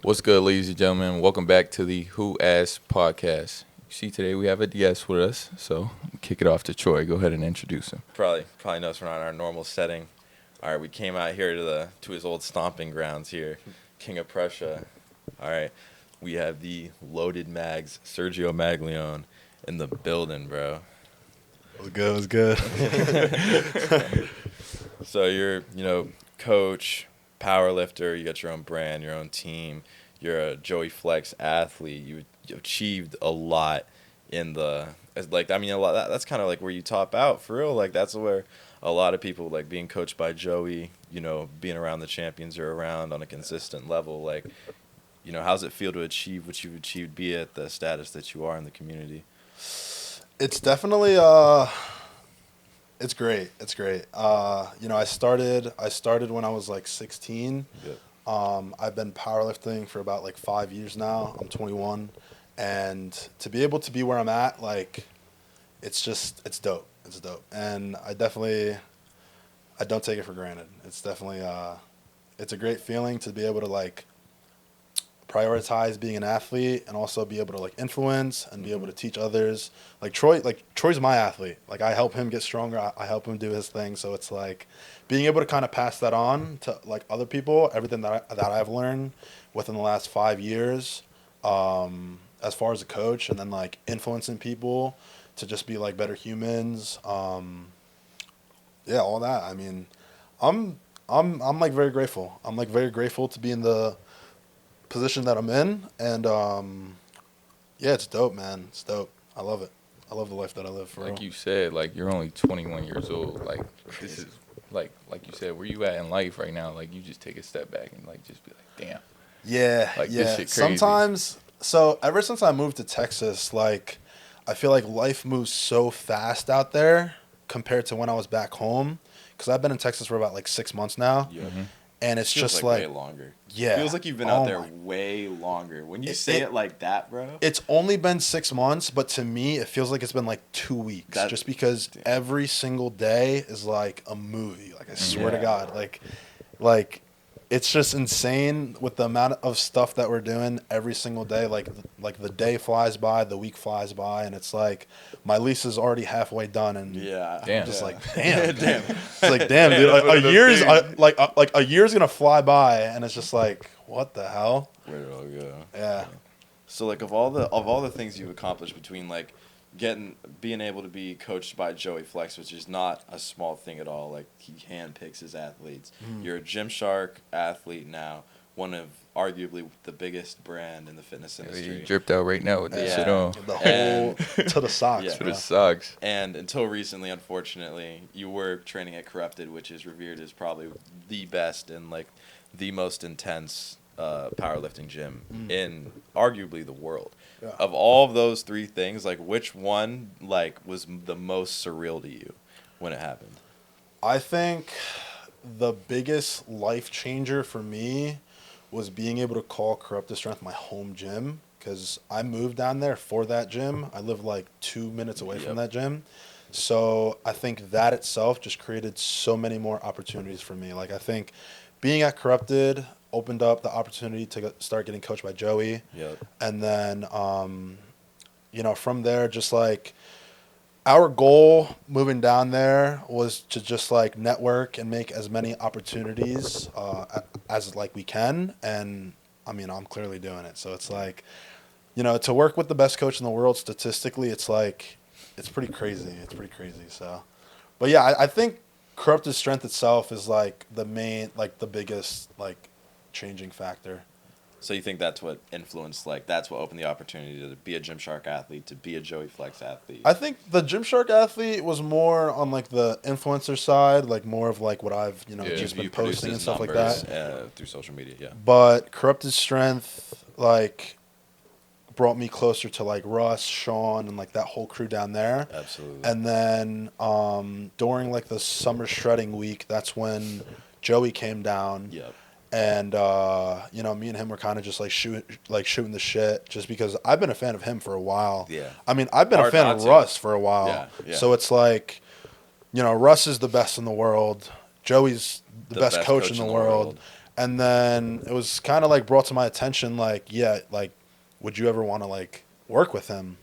What's good, ladies and gentlemen? Welcome back to the Who Asked podcast. You see, today we have a guest with us, so kick it off to Troy. Go ahead and introduce him. Probably notice we're not in our normal setting. All right, we came out here to his old stomping grounds here, King of Prussia. All right, we have the loaded mags, Sergio Maglione, in the building, bro. What's good? So you're, coach, powerlifter. You got your own brand, your own team. You're a Joey Flex athlete. You achieved a lot in the a lot. That's kind of like where you top out for real. Like that's where a lot of people like being coached by Joey. Being around the champions you're around on a consistent level. Like, how's it feel to achieve what you've achieved? Be at the status that you are in the community. It's definitely it's great. It's great. I started when I was like 16. Yep. I've been powerlifting for about like 5 years now. I'm 21, and to be able to be where I'm at, like, it's dope. It's dope, and I don't take it for granted. It's definitely it's a great feeling to be able to like prioritize being an athlete and also be able to like influence and be able to teach others. Troy's my athlete. Like I help him get stronger. I help him do his thing. So it's like being able to kind of pass that on to like other people, everything that I've learned within the last 5 years, as far as a coach, and then like influencing people to just be like better humans. Yeah, all that. I mean, I'm like very grateful. I'm like very grateful to be in the position that I'm in, and yeah, it's dope, man. It's dope. I love it. I love the life that I live, for real. Like you said, like you're only 21 years old. Like this is like you said, where you at in life right now? Like you just take a step back and like just be like, damn. Yeah, Like, yeah. this shit crazy. Sometimes, so ever since I moved to Texas, like I feel like life moves so fast out there compared to when I was back home. Because I've been in Texas for about like 6 months now. Yeah. Mm-hmm. And it's Feels just way longer. Yeah. Feels like you've been out there way longer. When you say it like that, bro. It's only been 6 months, but to me, it feels like it's been like 2 weeks. Just because every single day is like a movie. Like, I swear to God. Like, it's just insane with the amount of stuff that we're doing every single day. Like the day flies by, the week flies by, and it's like my lease is already halfway done, and Damn. just like damn. It's like damn, Hey, dude. that's one of those A year's gonna fly by, and it's just like what the hell? Where did it all go? Yeah. So like of all the things you've accomplished between like being able to be coached by Joey Flex, which is not a small thing at all. Like he handpicks his athletes. You're a Gymshark athlete now, one of arguably the biggest brand in the fitness industry. You dripped out right now with this shit on. The whole to the socks. Yeah. To Bro. the socks. And until recently, unfortunately, you were training at Corrupted, which is revered as probably the best and like the most intense powerlifting gym in arguably the world. Yeah. Of all of those three things, like which one like was the most surreal to you when it happened? I think the biggest life changer for me was being able to call Corrupted Strength my home gym, because I moved down there for that gym. I live like 2 minutes away from that gym. So I think that itself just created so many more opportunities for me. Like I think being at Corrupted opened up the opportunity to start getting coached by Joey. Yep. And then, from there, just like our goal moving down there was to just like network and make as many opportunities as like we can. And I mean, I'm clearly doing it. So it's like, to work with the best coach in the world statistically, it's like, it's pretty crazy. It's pretty crazy. So, but yeah, I think Corrupted Strength itself is like the main, like the biggest, like changing factor. So you think that's what influenced, like that's what opened the opportunity to be a Gymshark athlete, to be a Joey Flex athlete? I think the Gymshark athlete was more on like the influencer side, like more of like what I've just been posting and stuff like that through social media. Yeah. But Corrupted Strength like brought me closer to like Russ, Sean, and like that whole crew down there. Absolutely. And then during like the summer shredding week, that's when Joey came down. Yep. And me and him were kind of just like shooting the shit, just because I've been a fan of him for a while. Yeah. I mean, I've been a fan of Russ for a while. Yeah, yeah. So it's like, Russ is the best in the world. Joey's the best coach in the world. And then it was kind of like brought to my attention, like, yeah, like, would you ever want to like work with him?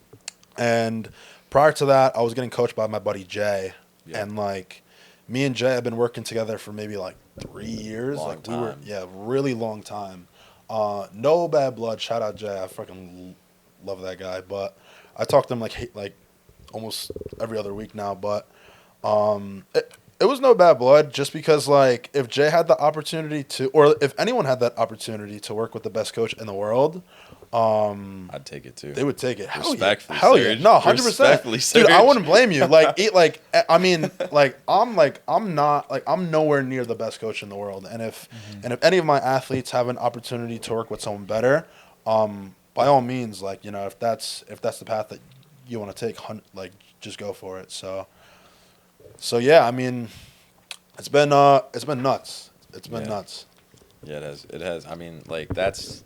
And prior to that, I was getting coached by my buddy Jay, Yeah. and like, me and Jay have been working together for maybe like 3 years. Long like we were, time. yeah, really long time. No bad blood. Shout out Jay. I fucking love that guy. But I talk to him like almost every other week now. But it was no bad blood, just because like if Jay had the opportunity to, or if anyone had that opportunity to work with the best coach in the world, I'd take it too. they would take it. Respectfully, Hell yeah. Serge. No, 100%. Respectfully, Dude, I Serge. wouldn't blame you. I mean, I'm not, like, I'm nowhere near the best coach in the world. And if any of my athletes have an opportunity to work with someone better, by all means, like, you know, if that's the path that you want to take, like, just go for it. So yeah, I mean, it's been nuts. It's been Yeah. nuts. Yeah, it has. It has. I mean, like that's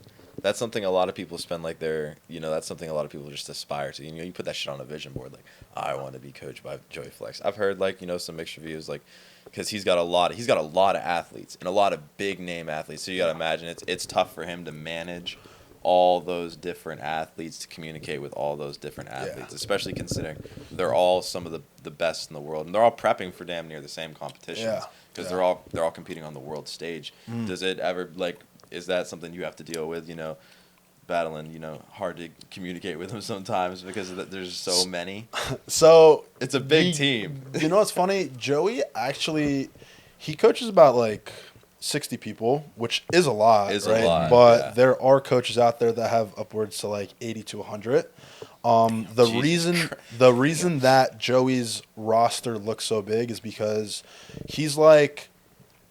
something a lot of people spend like their, that's something a lot of people just aspire to. You put that shit on a vision board, like I want to be coached by Joey Flex. I've heard like some mixed reviews, like because he's got a lot of athletes and a lot of big name athletes. So you got to imagine it's tough for him to manage all those different athletes, to communicate with all those different athletes, especially considering they're all some of the best in the world, and they're all prepping for damn near the same competitions. Yeah. Because they're all competing on the world stage. Does it ever is that something you have to deal with? Battling, hard to communicate with them sometimes because there's so many. So It's a big team. You know what's funny? Joey actually, he coaches about like 60 people, which is a lot, right? But there are coaches out there that have upwards to like 80 to 100. The reason that Joey's roster looks so big is because he's like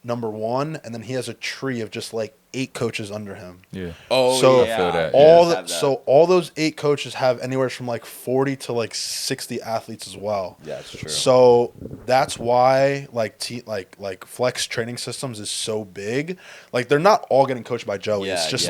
number one, and then he has a tree of just like 8 coaches under him. Yeah. Oh, So yeah. I feel that. All those 8 coaches have anywhere from like 40 to like 60 athletes as well. Yeah, it's true. So that's why like Flex Training Systems is so big. Like they're not all getting coached by Joey. It's just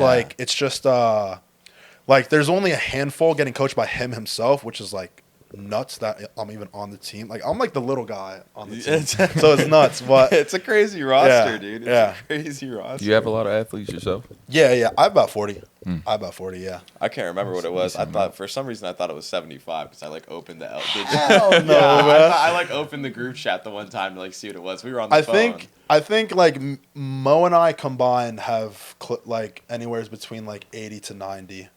like there's only a handful getting coached by him himself, which is like nuts that I'm even on the team. Like I'm like the little guy on the team. So it's nuts, but it's a crazy roster, Yeah, dude. It's yeah. a crazy roster. You have a lot of athletes yourself? yeah, I have about 40. I have about 40, yeah. I can't remember what it was. I thought for some reason it was 75 because I like opened the Hell no, yeah, man. I like opened the group chat the one time to like see what it was. We were on the phone. I think like Mo and I combined have like anywhere between like 80 to 90.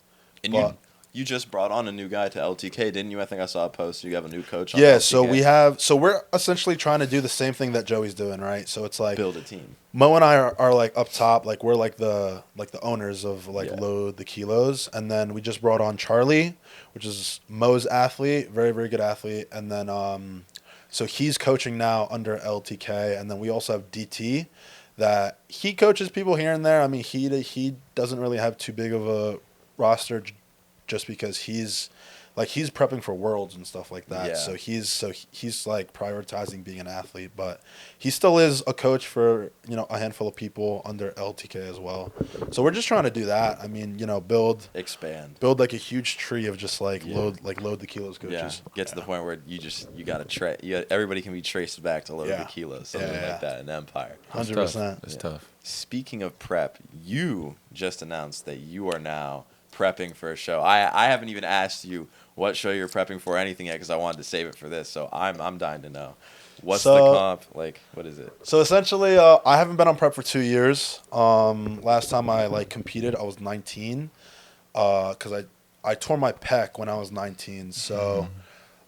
And But- you just brought on a new guy to LTK, didn't you? I think I saw a post. You have a new coach on Yeah, LTK. so we're essentially trying to do the same thing that Joey's doing, right? So it's like Build a team. Mo and I are like up top, like we're like the owners of like Yeah. Load the Kilos, and then we just brought on Charlie, which is Mo's athlete, very very good athlete, and then so he's coaching now under LTK, and then we also have DT, that he coaches people here and there. I mean, he doesn't really have too big of a roster, just because he's prepping for worlds and stuff like that. Yeah. So he's like prioritizing being an athlete, but he still is a coach for, a handful of people under LTK as well. So we're just trying to do that. I mean, Expand. build like a huge tree of just like Yeah. load the kilos coaches. Yeah. Get to the point where you got to everybody can be traced back to Load Yeah. the Kilos, something Yeah. like that in Empire. 100%. That's Yeah. tough. Speaking of prep, you just announced that you are now prepping for a show. I haven't even asked you what show you're prepping for or anything yet because I wanted to save it for this. So I'm dying to know. What's the comp? Like, what is it? So essentially, I haven't been on prep for 2 years. Last time I like competed, I was 19, because I tore my pec when I was 19. So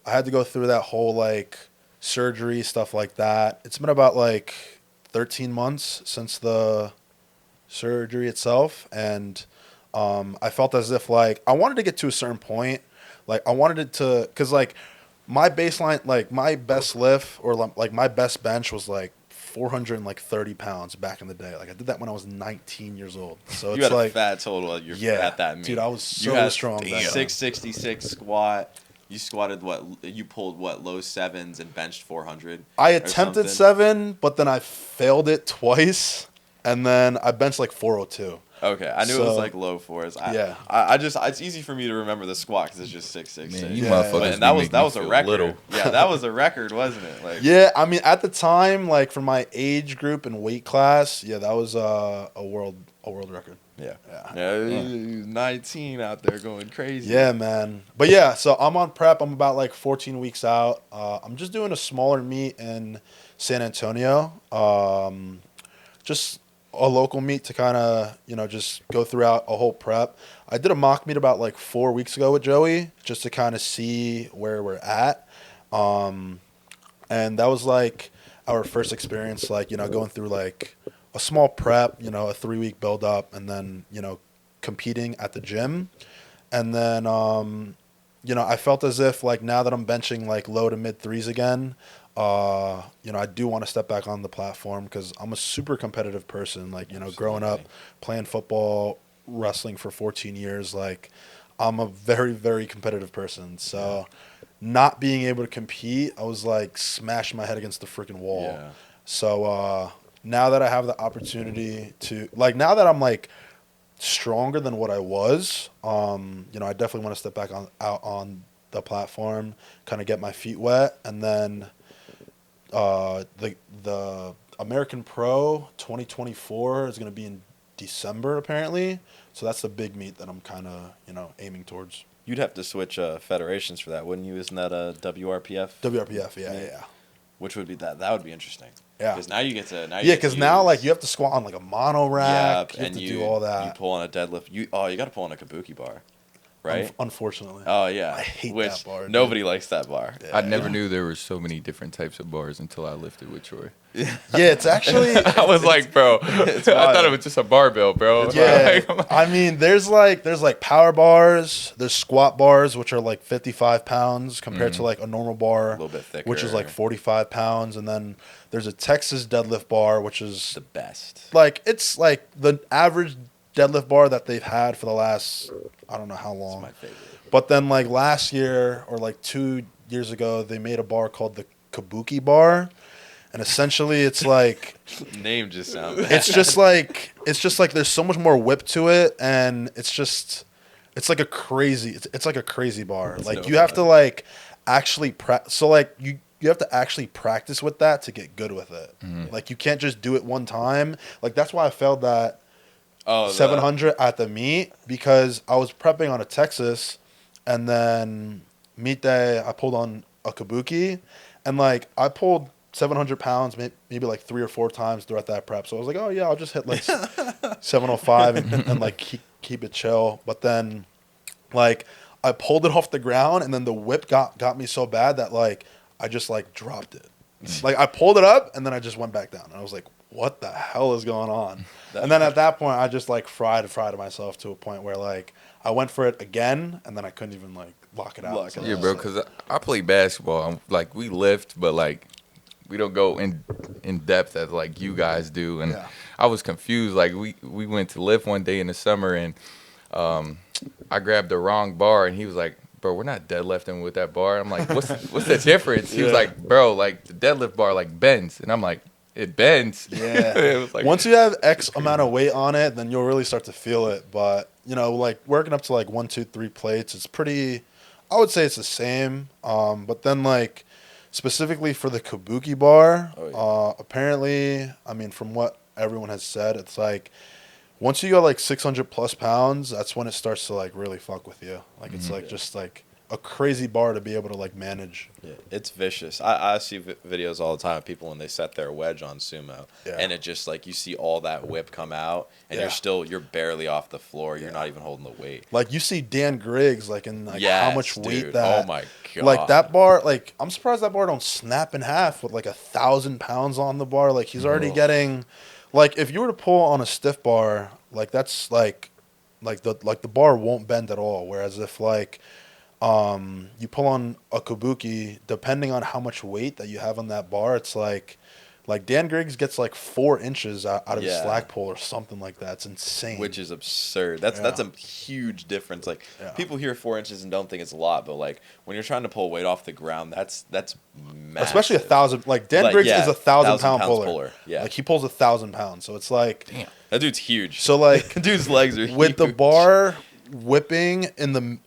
I had to go through that whole like surgery stuff like that. It's been about like 13 months since the surgery itself, and I felt as if like I wanted to get to a certain point. Like I wanted it to, because like my baseline, like my best lift or like my best bench was like 430 pounds back in the day. Like I did that when I was 19 years old. So You it's had like a fat total at that meet. dude, I was so You had strong. back then. 666 squat. You squatted you pulled low 7s and benched 400. I or attempted something? 7, but then I failed it twice. and then I benched like 402. Okay, I knew it was So- like low fours. Yeah. I just it's easy for me to remember the squat because it's just 666. Man, you Yeah, motherfuckers. yeah. But be that making me was a feel record. little. Yeah, that was a record, wasn't it? Like Yeah, I mean, at the time, like for my age group and weight class, yeah, that was a world record. yeah, Yeah. he's 19 out there going crazy. Yeah, man. But yeah, so I'm on prep. I'm about like 14 weeks out. I'm just doing a smaller meet in San Antonio. Just a local meet to kind of, just go throughout a whole prep. I did a mock meet about like 4 weeks ago with Joey just to kind of see where we're at. And that was like our first experience, like, going through like a small prep, a 3-week build up, and then, competing at the gym. And then, I felt as if like now that I'm benching like low to mid threes again, I do want to step back on the platform because I'm a super competitive person. Like, growing up, playing football, wrestling for 14 years, like I'm a very, very competitive person. So not being able to compete, I was like smashing my head against the freaking wall. Yeah. So now that I have the opportunity to, like, now that I'm like stronger than what I was, I definitely want to step back out on the platform, kind of get my feet wet, and then the American Pro 2024 is going to be in December apparently. So that's the big meet that I'm kind of aiming towards. You'd have to switch federations for that, wouldn't you? Isn't that a WRPF? WRPF, yeah. Which would be that would be interesting. Yeah. Because now you get to Yeah, because now like you have to squat on like a mono rack. You have and to do all that. You pull on a deadlift. You got to pull on a kabuki bar, right? Unfortunately. Oh yeah. I hate Which that bar, dude. nobody likes that bar. Yeah. I never knew there were so many different types of bars until I lifted with Troy. Yeah, it's actually. I was like, bro, I wild. thought it was just a barbell, bro. Yeah, Like, I mean, there's like power bars, there's squat bars, which are like 55 pounds compared to like a normal bar, A little bit thicker. which is like 45 pounds, and then there's a Texas deadlift bar, which is the best. like it's like the average deadlift bar that they've had for the last I don't know how It's long. my favorite. But then like last year or like 2 years ago, they made a bar called the Kabuki bar, and essentially it's like. Name just sounds. It's just like there's so much more whip to it, and it's like a crazy bar. It's Like no you have to fun. like actually so like you have to actually practice with that to get good with it. Like you can't just do it one time. Like that's why I failed that 700 at the meet, because I was prepping on a Texas, and then meet day I pulled on a Kabuki, and like I pulled 700 pounds, maybe like 3 or 4 times throughout that prep. So I was like, oh yeah, I'll just hit like 705 and like keep it chill. But then like I pulled it off the ground, and then the whip got me so bad that like I just like dropped it. Like I pulled it up and then I just went back down. And I was like, what the hell is going on? And then at that point I just like fried myself to a point where like I went for it again, and then I couldn't even like lock it out. So yeah, I bro, was like, because I play basketball. Like we lift, but like we don't go in depth as like you guys do. And Yeah. I was confused. Like we went to lift one day in the summer, and I grabbed the wrong bar, and he was like, bro, we're not deadlifting with that bar. I'm like, what's the difference? He was like, bro, like the deadlift bar like bends, and I'm like, it bends. Yeah. It was like, Once you have X amount of weight on it, then you'll really start to feel it. But, like working up to like 1, 2, 3 plates, it's pretty, I would say it's the same. But then like specifically for the Kabuki bar, apparently, I mean, from what everyone has said, it's like once you go like 600 plus pounds, that's when it starts to like really fuck with you. Like it's like just like a crazy bar to be able to like manage. Yeah, it's vicious. I see videos all the time of people when they set their wedge on sumo, Yeah. and it just like you see all that whip come out, and Yeah. you're barely off the floor. You're not even holding the weight. Like you see Dan Griggs, like in like how Yes, much weight dude. that. Oh my god! Like that bar, like I'm surprised that bar don't snap in half with like 1,000 pounds on the bar. Like he's already getting, like if you were to pull on a stiff bar, like that's like the bar won't bend at all. Whereas if like you pull on a Kabuki, depending on how much weight that you have on that bar, it's like Like Dan Griggs gets like 4 inches out of his Yeah. slack pull or something like that. It's insane. Which is absurd. That's a huge difference. Like people hear 4 inches and don't think it's a lot, but like when you're trying to pull weight off the ground, that's massive. Especially 1,000. Like Dan Griggs is a 1,000-pound puller. Yeah, like he pulls 1,000 pounds. So it's like, Damn. that dude's huge. So like, dude's legs are with huge. the bar whipping in the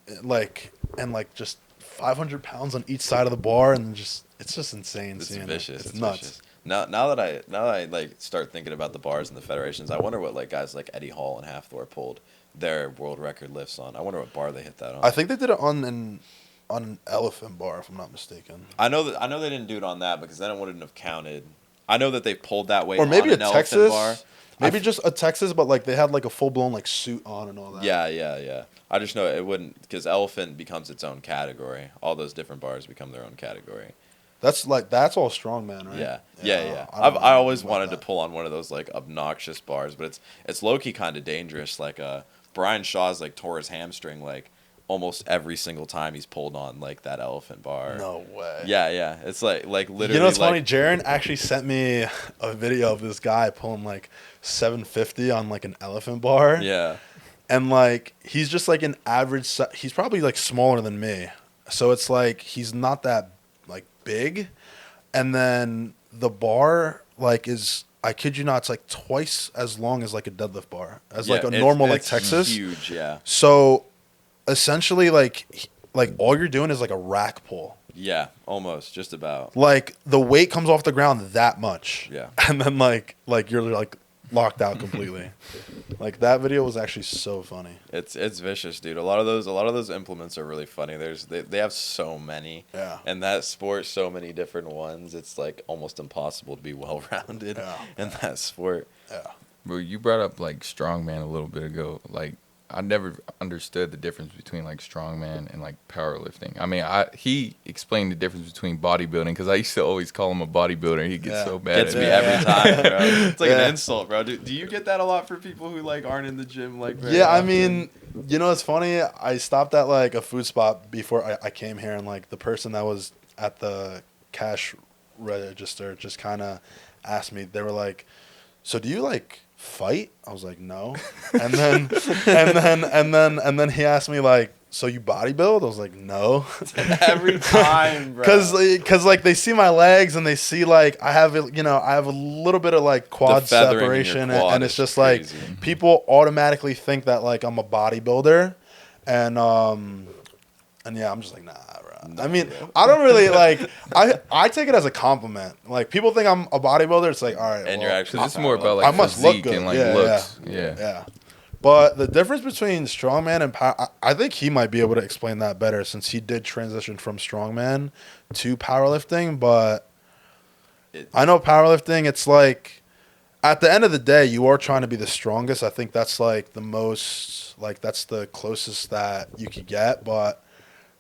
and just 500 pounds on each side of the bar, and it's just insane. It's seeing vicious. It's It's nuts. vicious. Now that I like start thinking about the bars and the federations, I wonder what like guys like Eddie Hall and Half Thor pulled their world record lifts on. I wonder what bar they hit that on. I think they did it on an elephant bar, if I'm not mistaken. I know they didn't do it on that because then it wouldn't have counted. I know that they pulled that weight Or maybe on an a elephant Texas bar. Maybe just a Texas, but like they had like a full blown like suit on and all that. Yeah. I just know it wouldn't, because elephant becomes its own category. All those different bars become their own category. That's all strongman, right? Yeah. I don't know I always about wanted to that. pull on one of those like obnoxious bars, but it's low key kind of dangerous. Like Brian Shaw's like tore his hamstring like almost every single time he's pulled on like that elephant bar. No way. Yeah. It's like literally. You know what's like, funny? Jaron actually sent me a video of this guy pulling like 750 on like an elephant bar. Yeah. And like he's just like an average. He's probably like smaller than me, so it's like he's not that like big. And then the bar like is, I kid you not, it's like twice as long as like a deadlift bar, as like a normal like it's Texas. Huge, yeah. So essentially, like all you're doing is like a rack pull. Yeah, almost, just about. Like the weight comes off the ground that much. Yeah. And then like you're like locked out completely. Like that video was actually so funny. It's vicious, dude. A lot of those implements are really funny. They have so many. Yeah. And that sport, so many different ones. It's like almost impossible to be well rounded in that sport. Yeah. Bro, you brought up like strongman a little bit ago. Like I never understood the difference between like strongman and like powerlifting. I mean, he explained the difference between bodybuilding, because I used to always call him a bodybuilder. And he gets so mad Gets at me me. every time, bro. It's like Yeah. an insult, bro. Do you get that a lot for people who like aren't in the gym like very Yeah, I often? mean, you know, it's funny. I stopped at like a food spot before I came here, and like the person that was at the cash register just kind of asked me. They were like, "So do you like fight?" I was like, "No." And then and then he asked me like, "So you bodybuild?" I was like, "No." every time, bro. Cause like they see my legs and they see like I have a little bit of like quad feathering in your separation, quad and it's is just crazy. like people automatically think that like I'm a bodybuilder, and yeah, I'm just like, nah, bro. I mean, I don't really like. I take it as a compliment. Like people think I'm a bodybuilder. It's like, all right, And well, you're actually It's more about I like must look physique good. and like Yeah, looks. Yeah. yeah. But the difference between strongman and power, I think he might be able to explain that better, since he did transition from strongman to powerlifting. But I know powerlifting, it's like at the end of the day, you are trying to be the strongest. I think that's like the most, like that's the closest that you could get. But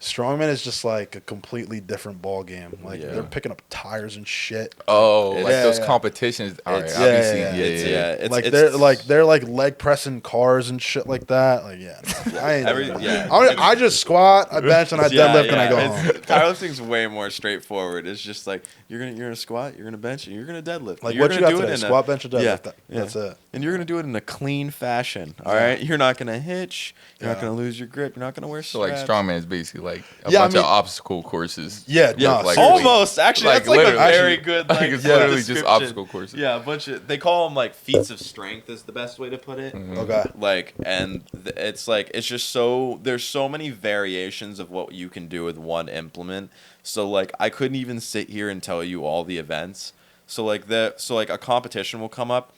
strongman is just like a completely different ball game. Like Yeah. they're picking up tires and shit. Oh, like Yeah, those yeah. competitions. All right, It's- I'll be yeah, seeing. yeah, Yeah. It's Like it's- they're like leg pressing cars and shit like that. Like yeah, I ain't Every- doing yeah. that. I just squat, I bench, and I deadlift, and I go home. Powerlifting's way more straightforward. It's just like you're gonna squat, you're gonna bench, and you're gonna deadlift. Like you're what you gonna got do it today? in a- Squat, bench, and Yeah, deadlift. yeah. That's it. And you're gonna do it in a clean fashion. All Yeah. right, you're not gonna hitch. You're not Yeah. gonna lose your grip. You're not gonna wear So like straps. strongman is basically like a Yeah, I bunch mean- of obstacle courses. Yeah, Yeah, no, like seriously. almost. Actually, Like, that's like a literally. very good. Like, Like, it's yeah, literally just description. obstacle courses. Yeah, a bunch of. They call them like feats of strength is the best way to put it. Okay. Like, and it's like it's just so there's so many variations of what you can do with one implement. So like I couldn't even sit here and tell you all the events. So like a competition will come up,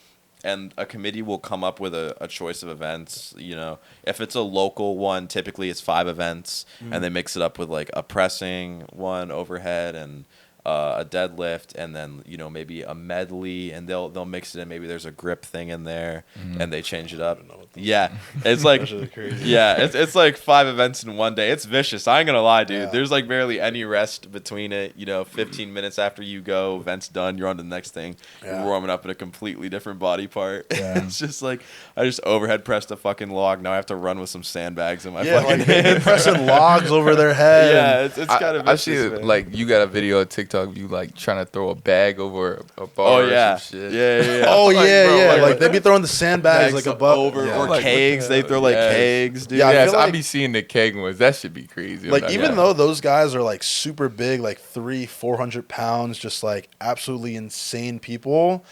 and a committee will come up with a choice of events. You know, if it's a local one, typically it's 5 events, and they mix it up with like a pressing one, overhead, and a deadlift, and then maybe a medley, and they'll mix it in. Maybe there's a grip thing in there, and they change it up. Yeah, it's like That's really crazy. yeah, it's like 5 events in one day. It's vicious. I ain't gonna lie, dude. Yeah. There's like barely any rest between it. 15 minutes after you go, event's done. You're on to the next thing. Yeah. You're warming up in a completely different body part. Yeah. It's just like I just overhead pressed a fucking log. Now I have to run with some sandbags in my Yeah, fucking like they're hand. pressing logs over their head. Yeah, it's kind of I vicious, see man. like you got a video on TikTok TikTok of you like trying to throw a bag over a bar Oh or yeah. some shit. Yeah. Oh Like, yeah, bro, yeah. like, Like they be throwing the sandbags like above over yeah. or Like, what kegs. the They hell? throw like Yes. kegs, dude. Yeah, I Yes, feel I like- be seeing the keg ones. That should be crazy. I'm Like not even gonna- though those guys are like super big, like 300-400 pounds, just like absolutely insane people,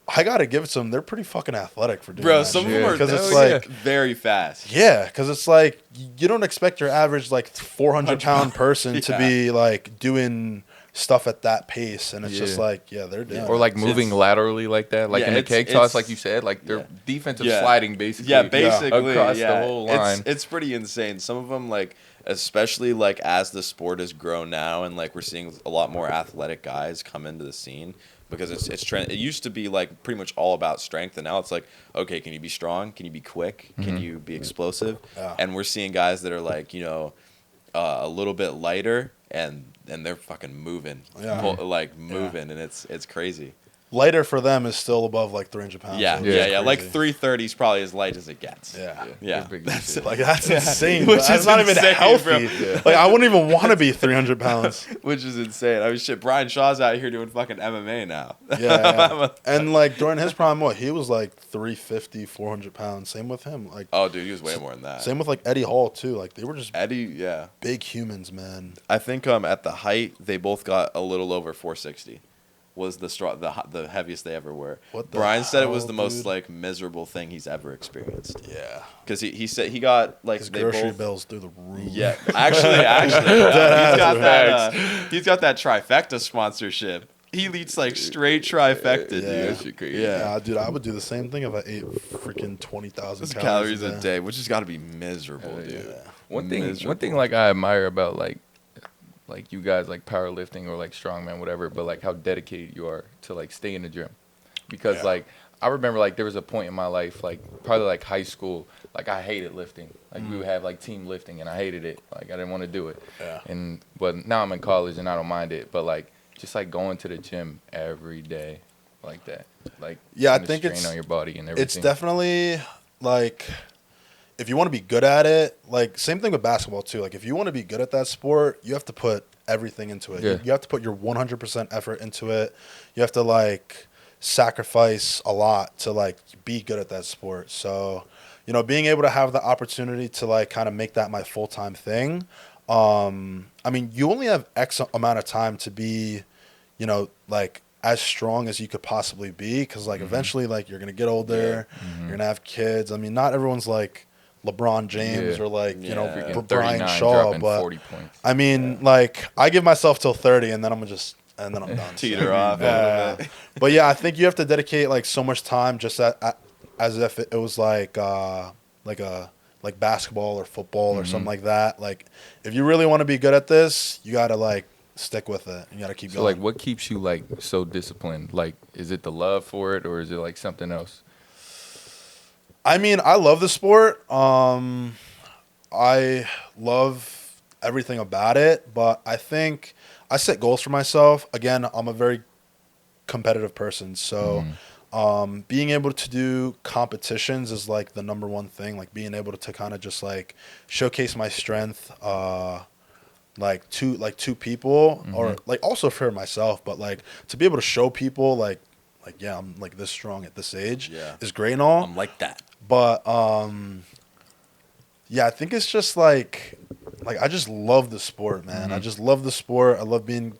I gotta give it to them. They're pretty fucking athletic for doing Bro, that some of shit. them are because it's hell like very fast. yeah, because it's like you don't expect your average like 400-pound person to Yeah. be like doing stuff at that pace, and it's just Yeah. like they're doing or it. like moving It's- laterally like that, like Yeah, in the it's- keg toss, it's- like you said, like their yeah. defensive Yeah. sliding basically. Yeah, basically across yeah. the whole line. It's pretty insane. Some of them like, especially like as the sport has grown now, and like we're seeing a lot more athletic guys come into the scene because it's trend. It used to be like pretty much all about strength, and now it's like, okay, can you be strong? Can you be quick? Can you be explosive? Yeah. And we're seeing guys that are like a little bit lighter and they're fucking moving, Yeah. moving, and it's crazy. Lighter for them is still above like 300 pounds. Yeah, so yeah, it's yeah. Like crazy. 330 is probably as light as it gets. Yeah. Yeah. They're big as shit. Like that's insane. Which Which that's is not even insane, healthy. bro. Like I wouldn't even want to be 300 pounds. Which is insane. I mean, shit, Brian Shaw's out here doing fucking MMA now. Yeah. And like during his prime, he was like 350, 400 pounds. Same with him. Like Oh, dude, he was way more than that. same with like Eddie Hall too. Like they were just Eddie, yeah. big humans, man. I think at the height they both got a little over 460. Was the heaviest they ever were. What the Brian said it was hell, the most dude? like miserable thing he's ever experienced. Yeah. Because he said he got like His they grocery both. bills through the roof. Yeah, actually, he's got that trifecta sponsorship. He eats like straight trifecta, Yeah. dude. That shit crazy. Yeah. Yeah, dude, I would do the same thing if I ate freaking 20,000 Calories a day, which has got to be miserable, Hell yeah. dude. Yeah. One thing Miserable. like I admire about like you guys like powerlifting or like strongman, whatever, but like how dedicated you are to like stay in the gym. Because Yeah. like I remember like there was a point in my life, like probably like high school, like I hated lifting. Like we would have like team lifting and I hated it. Like I didn't want to do it. Yeah. But now I'm in college and I don't mind it. But like just like going to the gym every day like that. Like Yeah, I putting the think strain it's- on your body and everything. It's definitely like if you want to be good at it, like same thing with basketball too. Like if you want to be good at that sport, you have to put everything into it. Yeah. You have to put your 100% effort into it. You have to like sacrifice a lot to like be good at that sport. So, being able to have the opportunity to like kind of make that my full-time thing. I mean, you only have X amount of time to be, like as strong as you could possibly be. Cause like eventually like you're going to get older, you're going to have kids. I mean, not everyone's like LeBron James Yeah. or like, Freaking Brian 39 Shaw, dropping but 40 points. I mean, like I give myself till 30 and then I'm and then I'm done. Teeter off a little bit. But yeah, I think you have to dedicate like so much time just as if it was like basketball or football or something like that. Like if you really want to be good at this, you got to like stick with it. You got to keep So going. like what keeps you like so disciplined? Like is it the love for it or is it like something else? I mean, I love the sport. I love everything about it, but I think I set goals for myself. Again, I'm a very competitive person, so being able to do competitions is like the number one thing. Like being able to kind of just like showcase my strength, like to people, or like also for myself, but like to be able to show people like yeah, I'm like this strong at this age is great and all. I'm like that. But yeah, I think it's just like I just love the sport, man. I just love the sport. I love being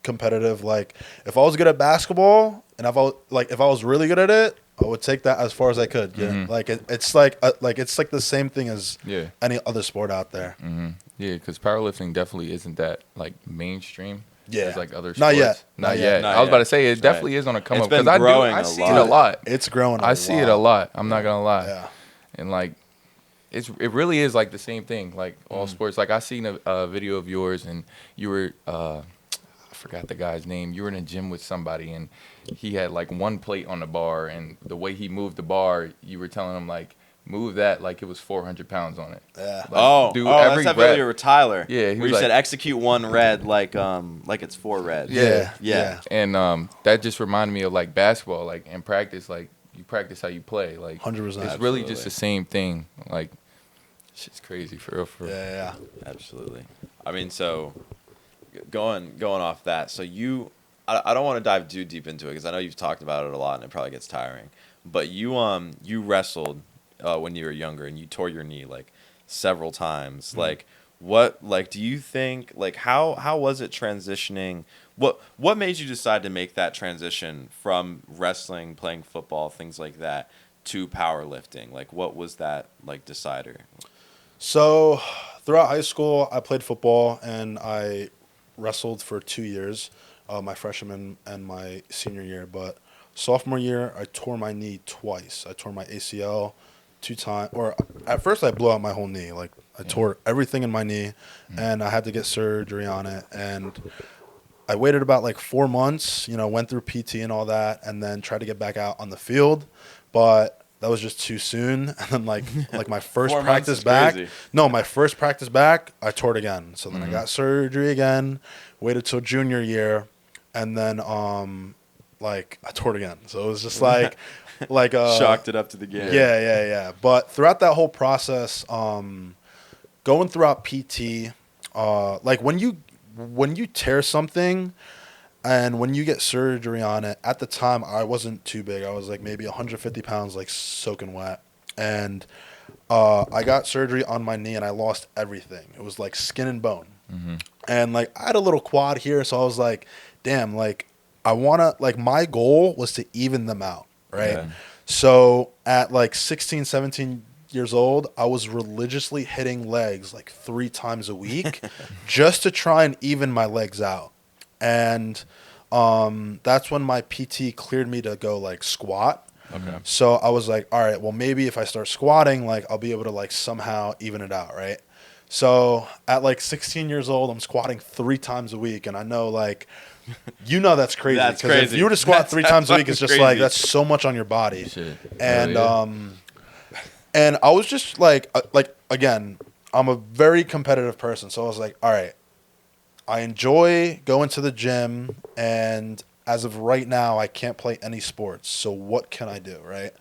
competitive. Like if I was good at basketball and if I was really good at it, I would take that as far as I could. Yeah, like it's like the same thing as any other sport out there. Yeah, because powerlifting definitely isn't that like mainstream. Yeah. as like other sports. Not yet. Not yet. Not I was yet. about to say it Right. definitely is on a come It's up been because growing I a see lot. it a lot. It's growing. I see it a lot. I'm not gonna lie. Yeah. And like, it really is like the same thing. Like all sports. Like I seen a video of yours and you were I forgot the guy's name. You were in a gym with somebody and he had like one plate on the bar and the way he moved the bar, you were telling him like move that like it was 400 pounds on it. Yeah. Like, That's that video with Tyler. Yeah, he where was you said like- execute one red like it's 4 red. Yeah. Yeah. And that just reminded me of like basketball. Like in practice, like you practice how you play. Like 100%. it's really Absolutely. just the same thing. Like shit's crazy for real. Yeah. Absolutely. I mean, so going off that. So I don't want to dive too deep into it because I know you've talked about it a lot and it probably gets tiring. But you wrestled when you were younger and you tore your knee like several times. Mm-hmm. Like do you think like how was it transitioning? What made you decide to make that transition from wrestling, playing football, things like that, to powerlifting? Like what was that like decider? So throughout high school, I played football and I wrestled for 2 years, my freshman and my senior year. But sophomore year, I tore my knee twice. I tore my ACL 2 times, or at first I blew out my whole knee. Like I tore everything in my knee, and I had to get surgery on it. And I waited about like 4 months, went through PT and all that, and then tried to get back out on the field, but that was just too soon. And then like my first 4 months practice is back, crazy. no, my first practice back, I tore it again. So then I got surgery again, waited till junior year, and then like I tore it again. So it was just like Shocked it up to the game. yeah. But throughout that whole process, going throughout PT, like when you tear something and when you get surgery on it, at the time I wasn't too big. I was like maybe 150 pounds, like soaking wet. And I got surgery on my knee and I lost everything. It was like skin and bone. Mm-hmm. And like I had a little quad here, so I was like, damn, like I want to, like my goal was to even them out, right? Yeah. So at like 16, 17 years old, I was religiously hitting legs like 3 times a week just to try and even my legs out. And that's when my PT cleared me to go like squat. Okay. So I was like, all right, well, maybe if I start squatting, like I'll be able to like somehow even it out, right? So at like 16 years old, I'm squatting 3 times a week. And I know like, that's crazy. That's Because if crazy. you were to squat That's 3 times a week, it's just crazy. like, that's so much on your body. Shit. And, Oh, yeah. and I was just like again, I'm a very competitive person. So I was like, all right, I enjoy going to the gym, and as of right now, I can't play any sports. So what can I do, right?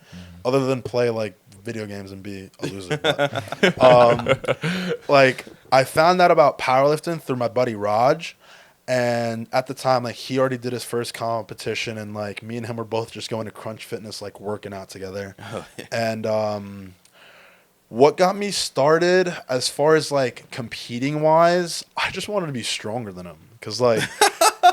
Other than play like video games and be a loser. But, like I found out about powerlifting through my buddy Raj. And at the time, like he already did his first competition, and like me and him were both just going to Crunch Fitness, like working out together. Oh, yeah. And what got me started as far as like competing wise, I just wanted to be stronger than him, because like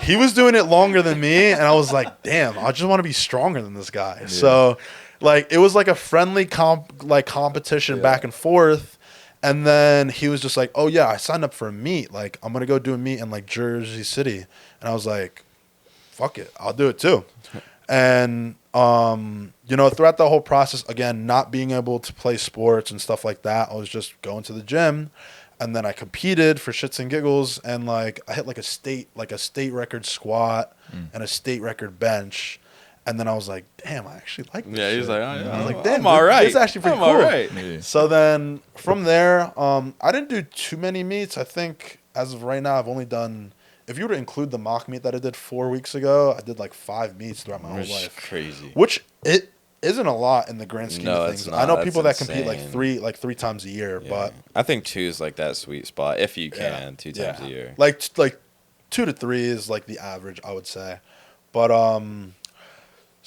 he was doing it longer than me, and I was like, damn, I just want to be stronger than this guy. Yeah. So like it was like a friendly competition back and forth. And then he was just like, oh, yeah, I signed up for a meet. Like, I'm going to go do a meet in, like, Jersey City. And I was like, fuck it. I'll do it, too. And, throughout the whole process, again, not being able to play sports and stuff like that, I was just going to the gym. And then I competed for shits and giggles. And, like, I hit, like, a state record squat and a state record bench. And then I was like, damn, I actually like this Yeah, he was shit. like, oh, yeah, I was like, I'm damn, all right. this is actually pretty I'm cool. all right. Yeah. So then from there, I didn't do too many meets. I think as of right now, I've only done, if you were to include the mock meet that I did 4 weeks ago, I did like 5 meets throughout my whole Which is life. crazy. Which it isn't a lot in the grand scheme No, of it's things. not. I know That's people that compete insane. like three times a year, Yeah. but I think 2 is like that sweet spot if you Yeah. can 2 times a year. Like 2 to 3 is like the average, I would say. But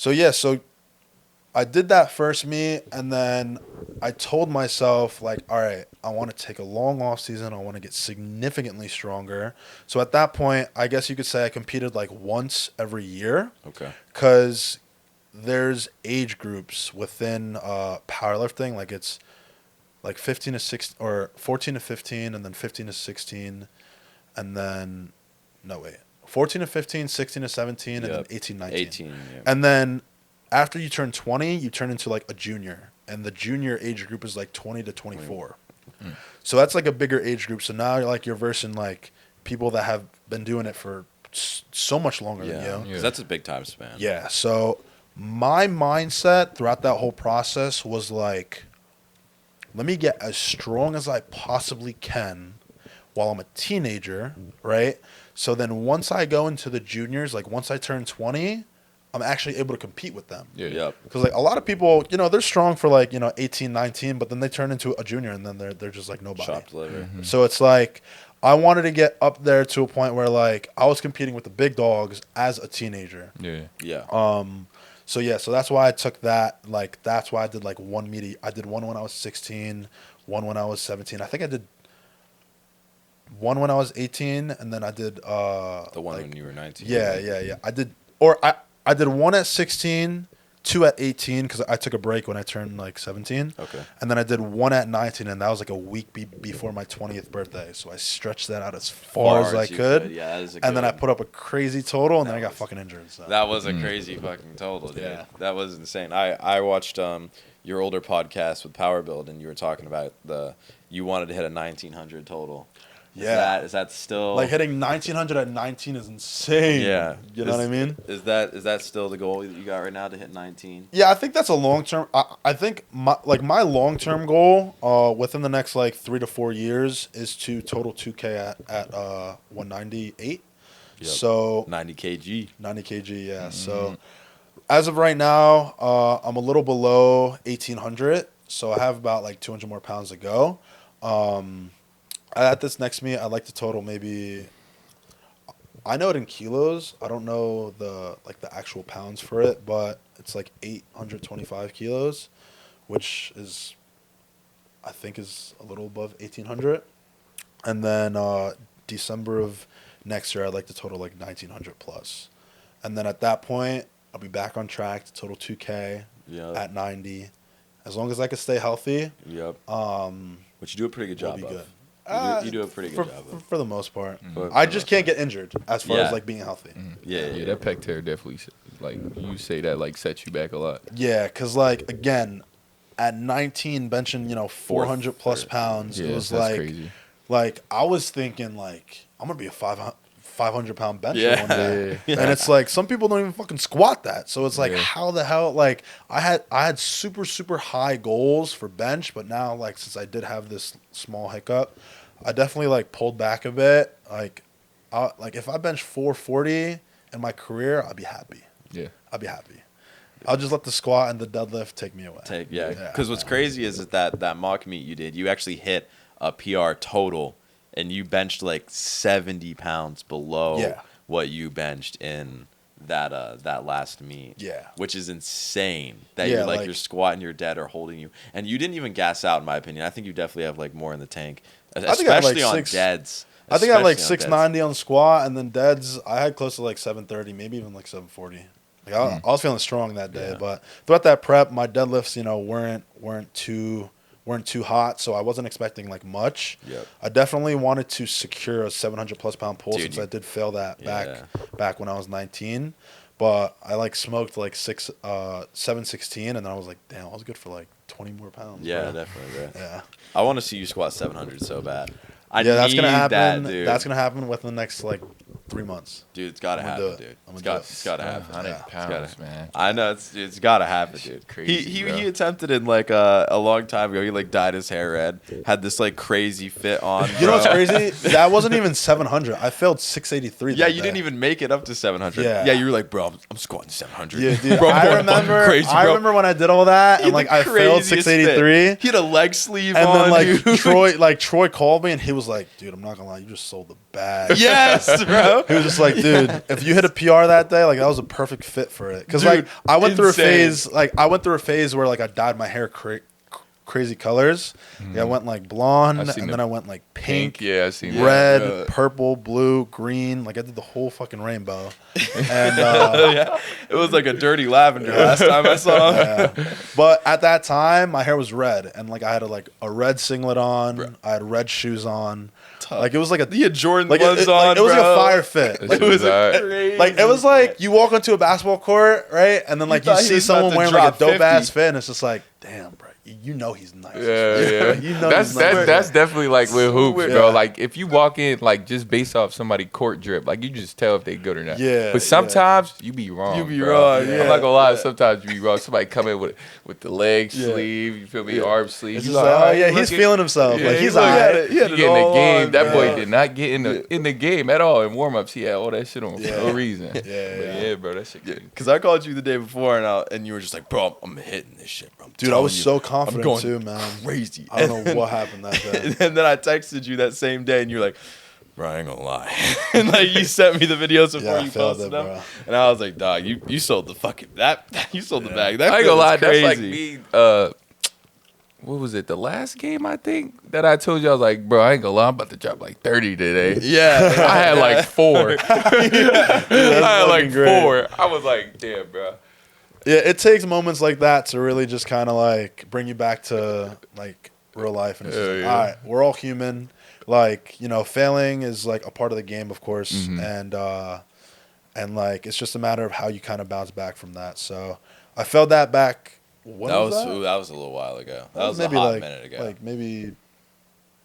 so I did that first meet, and then I told myself, like, all right, I want to take a long off season. I want to get significantly stronger. So at that point, I guess you could say I competed like once every year, Okay. because there's age groups within powerlifting. Like it's like 15 to 16 or 14 to 15, and then 15 to 16, and then 14 to 15, 16 to 17, and then Yep. 18, 19. 18. Yeah. And then after you turn 20, you turn into like a junior. And the junior age group is like 20 to 24. Mm. So that's like a bigger age group. So now you're versing like people that have been doing it for so much longer than Yeah. you. 'Cause Yeah. that's a big time span. Yeah. So my mindset throughout that whole process was like, let me get as strong as I possibly can while I'm a teenager, right? So then once I go into the juniors, like once I turn 20, I'm actually able to compete with them. Yeah. Yep. Because like a lot of people, they're strong for like 18, 19, but then they turn into a junior and then they're just like nobody. Chopped liver. Mhm. So it's like I wanted to get up there to a point where like I was competing with the big dogs as a teenager. Yeah. Yeah. So yeah, so that's why I took that. Like that's why I did like one meet. I did one when I was 16, one when I was 17. I think I did one when I was 18, and then I did The one like, when you were 19. yeah. I did one at 16, two at 18 because I took a break when I turned like 17. Okay. And then I did one at 19, and that was like a week before my 20th birthday. So I stretched that out as far as I you could. Yeah, that is a And then I good- put up a crazy total, and then I That got was- fucking injured. So. That was a crazy fucking total, dude. Yeah. That was insane. I watched your older podcast with Power Build, and you were talking about you wanted to hit a 1900 total. Yeah. Is that still Like hitting 1900 at 19 is insane. Yeah. You know what I mean? Is that still the goal that you got right now to hit 19? Yeah, I think that's a long term. I think my long term goal within the next like 3 to 4 years is to total 2K at 198. Yep. So 90 kg. 90 kg, yeah. So as of right now, I'm a little below 1800. So I have about like 200 more pounds to go. At this next meet, I'd like to total maybe. I know it in kilos. I don't know the actual pounds for it, but it's like 825 kilos, which is, I think, is a little above 1800. And then December of next year, I'd like to total like 1900 plus. And then at that point, I'll be back on track to total 2K Yep. at 90. As long as I can stay healthy, Yep. Which you do a pretty good we'll job be of. good. You do a pretty good job of. For the most part. For I the just most can't get injured as far Yeah. as like being healthy. Yeah. That pec tear definitely, like you say that, like sets you back a lot. Yeah, because like again, at 19 benching 400 plus pounds, it was that's like crazy. like I was thinking like I'm gonna be a 500 pound bencher Yeah. one day, Yeah. and it's like some people don't even fucking squat that. So it's like Yeah. how the hell like I had super high goals for bench, but now like since I did have this small hiccup, I definitely like pulled back a bit. Like if I bench 440 in my career, I'd be happy. Yeah. I'd be happy. I'll just let the squat and the deadlift take me away. Because what's crazy is that mock meet you did, you actually hit a PR total, and you benched like 70 pounds below what you benched in that last meet. Yeah. Which is insane. That Yeah, you're like- your squat and your dead are holding you, and you didn't even gas out in my opinion. I think you definitely have like more in the tank, think I had, like, especially on six- deads. I think I had like Especially on 690 on squat, and then deads I had close to like 730, maybe even like 740. Like I was feeling strong that day, Yeah. but throughout that prep, my deadlifts weren't too hot, so I wasn't expecting like much. Yep. I definitely wanted to secure a 700 plus pound pull Dude, since you- I did fail that Yeah. back when I was 19. But I like smoked like 716, and then I was like, damn, I was good for like 20 more pounds. Yeah, bro. definitely. Bro. Yeah. I want to see you squat 700 so bad. I Yeah, that's gonna need happen. that, dude. That's gonna happen within the next like 3 months. Dude, it's gotta I'm gonna do happen, it. dude. I'm It's gonna got do it. it's gotta happen. 100 Yeah. pounds, man. I know it's gotta happen, dude. crazy, he bro. attempted it like a long time ago. He like dyed his hair red, had this like crazy fit on. You know what's bro. crazy? That wasn't even 700. I failed 683. Yeah, that you day. didn't even make it up to 700. Yeah. Yeah, you were like, bro, I'm squatting 700. Yeah, dude. Bro, I'm I going fucking remember. crazy, I bro. remember when I did all that, He and had like the I failed craziest 683. fit. He had a leg sleeve And on, then like dude. Troy called me, and he was like, "Dude, I'm not gonna lie, you just sold the bag." Yes, bro. He was just like, "Dude, if you hit a PR that day, like that was a perfect fit for it." Because like Dude, I went through a insane. phase where like I dyed my hair crazy colors. Like, I went like blonde, I've and seen then the I went like pink, Yeah, I seen red, that. purple, blue, green. Like I did the whole fucking rainbow. And Yeah, it was like a dirty lavender last time I saw him. yeah. But at that time, my hair was red, and like I had a red singlet on. I had red shoes on. Like it was like He had Jordan like ones it on, was like a bro. fire fit. That Like, shit was alright. crazy. like it was like you walk onto a basketball court, right, and then like you thought he see was about someone to wearing like drop a dope 50. ass fit, and it's just like, damn, bro, you know he's nice. Yeah. You know that's he's nice. that's definitely like with hoops, Yeah. bro. Like if you walk in like just based off somebody court drip, like you just tell if they good or not. Yeah, But sometimes you be wrong. You be bro. wrong, I'm yeah. not gonna lie. Sometimes you be wrong. Somebody come in with the leg Yeah. sleeve. You feel me? Yeah. Arm sleeve. It's You just like, oh yeah, look he's at- feeling himself. Yeah, Like he he's look- alright. he had He it get in the all game. on, That bro. boy did not get in the game at all in warm ups. He had all that shit on Yeah. for no reason. Yeah, But yeah. yeah, bro, that shit. Crazy. Because I called you the day before, and you were just like, bro, I'm hitting this shit, bro. I'm Dude, I telling was you, so I'm confident going too, man. crazy. I don't know what happened that day. And then I texted you that same day, and you're like, bro, I ain't gonna lie. And like you sent me the videos before Yeah, I you felt posted it, them, bro. and I was like, dog, you sold the fucking you sold the bag. That I ain't gonna lie, crazy. that's like me. What was it? The last game I think that I told you I was like, bro, I ain't gonna lie, I'm about to drop like 30 today. Yeah, I had like 4. I had like great. 4. I was like, damn, bro. Yeah, it takes moments like that to really just kind of like bring you back to like real life. And it's just Hell like, yeah. all right, we're all human. Like, you know, failing is like a part of the game, of course, and like it's just a matter of how you kind of bounce back from that. So I felt that back. When that was was that? that was a little while ago. That was maybe a hot like minute ago. like maybe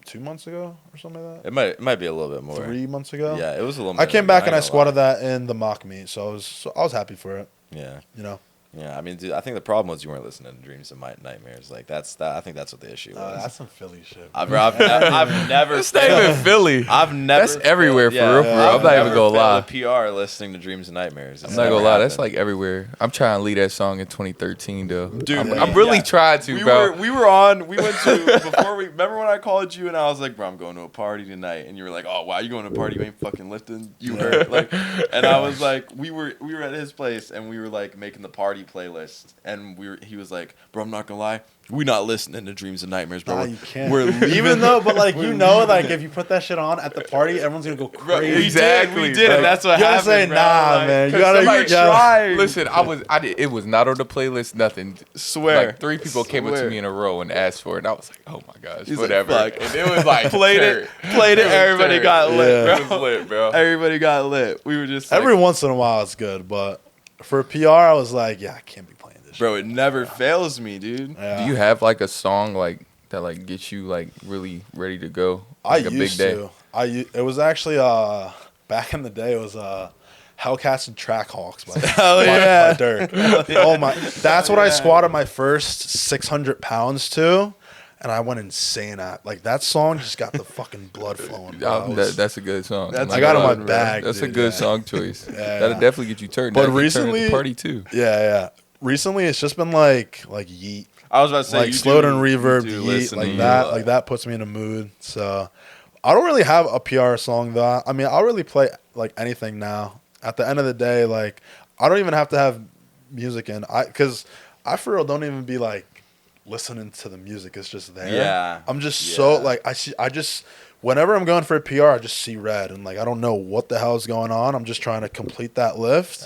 2 months ago or something like that. It might be a little bit more. 3 months ago. Yeah, it was a little. I minute came ago, back and I ain't gonna squatted lie. that in the mock meet, so I was happy for it. Yeah. You know. Yeah, I mean, dude, I think the problem was you weren't listening to Dreams and Nightmares. Like I think that's what the issue was. That's some Philly shit. I've never. It's not even Philly. I've never. That's everywhere for real, for real. I've I'm not even never gonna lie. failed a PR listening to Dreams and Nightmares. I'm not gonna lie, that's like everywhere. I'm trying to lead that song in 2013, though. Dude, I'm really trying to, bro. We went to before we remember when I called you and I was like, bro, I'm going to a party tonight, and you were like, oh wow, you going to a party? You ain't fucking lifting. You heard like, and I was like, we were at his place and we were like making the party playlist. And he was like, bro, I'm not gonna lie, we not listening to Dreams and Nightmares, bro. Nah, you can't. We're leaving. Even though, but like you know, like if you put that shit on at the party, everyone's gonna go Bro, crazy. Exactly. we did, Like, and that's what you gotta happened. say, bro. nah, Like, man. You 'cause gotta somebody yeah. tried. Listen, it was not on the playlist, nothing. Swear. Like 3 people came up to me in a row and asked for it, and I was like, oh my gosh, He's like, whatever. fuck. And it was like played it. was Everybody turd. got lit, Yeah. It was lit, bro. Everybody got lit. We were just like, Every once in a while, it's good, but for PR, I was like, yeah, I can't be playing this. bro, shit. it never fails me, dude. Yeah. Do you have like a song like that like gets you like really ready to go? I Like a big used day? to. It was actually back in the day. It was Hellcats and Trackhawks by, by Dirk. Oh my! That's what I squatted my first 600 pounds to, and I went insane at. Like that song just got the fucking blood flowing. Bro. That's a good song. That's I got it in my bro. bag. That's dude, a good yeah. song choice. Yeah, That'll yeah. definitely get you turned. But That'll get you turned at the recently- party too. Yeah. Recently, it's just been like Yeet. I was about to say, Like you slowed do- and you reverb do Yeet listen like to that. Yeet. Like that puts me in a mood. So I don't really have a PR song though. I mean, I'll really play like anything now. At the end of the day, like I don't even have to have music in. Because I for real don't even be like listening to the music. It's just there. Yeah. I'm just so Yeah. like I just whenever I'm going for a PR, I just see red and like I don't know what the hell is going on. I'm just trying to complete that lift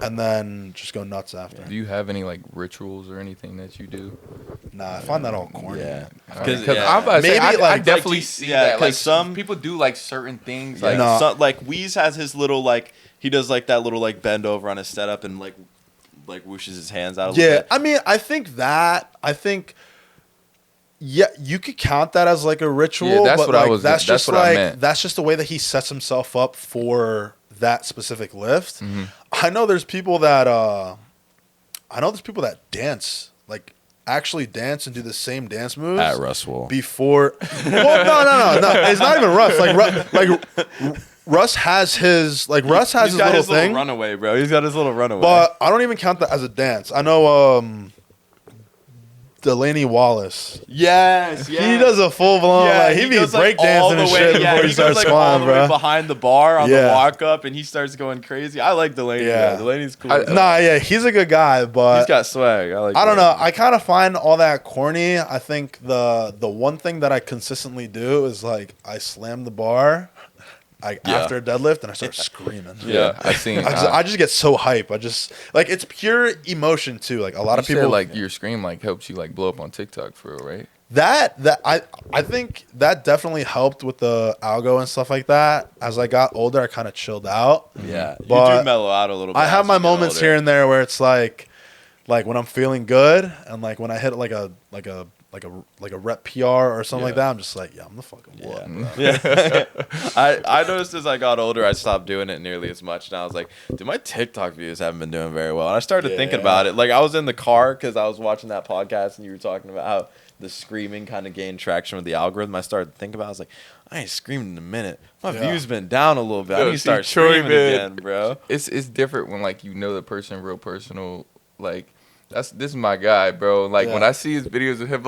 and then just go nuts after. Do you have any like rituals or anything that you do? Nah, I find that all corny. Yeah. Because yeah. I'm about to say, Maybe, I like- definitely like, see yeah, that. Like 'cause some- people do like certain things. Like, Like No. like Weeze has his little like he does like that little like bend over on his setup and like whooshes his hands out a little Yeah, bit. I mean, I think yeah, you could count that as like a ritual. Yeah, that's but what I like, was- That's that's just what I like meant. that's just the way that he sets himself up for that specific lift. Mm-hmm. I know there's people that dance, like actually dance and do the same dance moves At Russell. before. Well, no. It's not even Russ. Russ has his like Russ has He's his got little his little thing. runaway, bro. He's got his little runaway. But I don't even count that as a dance. I know Delaney Wallace. yes, He does a full blown like he be goes, like, breakdancing all the and way- shit yeah, before he starts goes, like, all squatting, the way bro. behind the bar on Yeah. the walk up, and he starts going crazy. I like Delaney. Yeah. Yeah, Delaney's cool. Nah, yeah, he's a good guy, but he's got swag. I like. I don't know. Delaney. I kind of find all that corny. I think the one thing that I consistently do is like I slam the bar after a deadlift and I start screaming. yeah, I seen. I just get so hype. I just like it's pure emotion too. Like a lot of you people said, like your scream like helps you like blow up on TikTok for real, right? that I think that definitely helped with the algo and stuff like that. As I got older, I kind of chilled out. Yeah, you But do mellow out a little bit. I have as my you get moments older. here and there where it's like when I'm feeling good and like when I hit like a rep PR or something like Yeah. that, I'm just like, yeah, I'm the fucking what, bro. Yeah. I noticed as I got older, I stopped doing it nearly as much. And I was like, dude, my TikTok views haven't been doing very well. And I started thinking about it. Like, I was in the car because I was watching that podcast and you were talking about how the screaming kind of gained traction with the algorithm. I started to think about it. I was like, I ain't screamed in a minute. My Yeah. views been down a little bit. I Yo, need to see, start Troy, screaming man. again, bro. It's different when like you know the person real personal like this is my guy, bro. Like when Yeah. I see his videos of him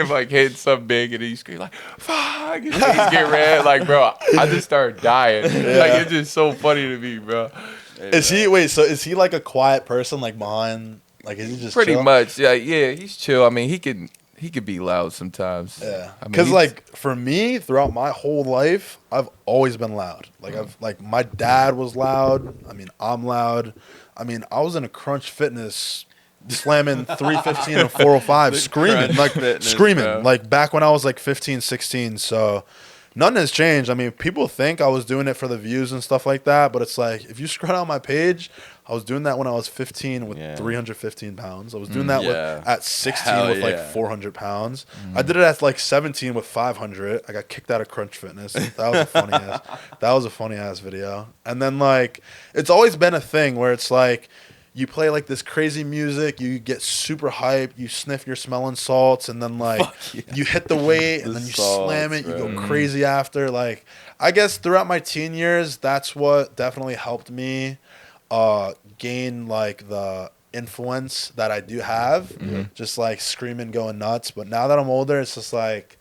like hitting something big and he scream like fuck, his face get red, like bro, I just start dying. Like it's just so funny to me, bro. Is he so is he like a quiet person like behind? Like is he just Pretty chill? much, yeah, he's chill. I mean, he could be loud sometimes. Yeah, I mean, because like for me, throughout my whole life, I've always been loud. Like my dad was loud. I mean, I'm loud. I mean, I was in a Crunch Fitness, slamming 315 and 405, screaming bro. like back when I was like 15, 16. So nothing has changed. I mean, people think I was doing it for the views and stuff like that, but it's like if you scroll down my page, I was doing that when I was 15 with 315 pounds. I was doing that at 16 Hell with like yeah. 400 pounds. I did it at like 17 with 500. I got kicked out of Crunch Fitness. That was a funny ass. That was a funny ass video. And then like it's always been a thing where it's like you play like this crazy music, you get super hyped, you sniff your smelling salts, and then like you hit the weight and then you slam it, you go crazy after. Like I guess throughout my teen years, that's what definitely helped me gain like the influence that I do have, just like screaming, going nuts. But now that I'm older, it's just like,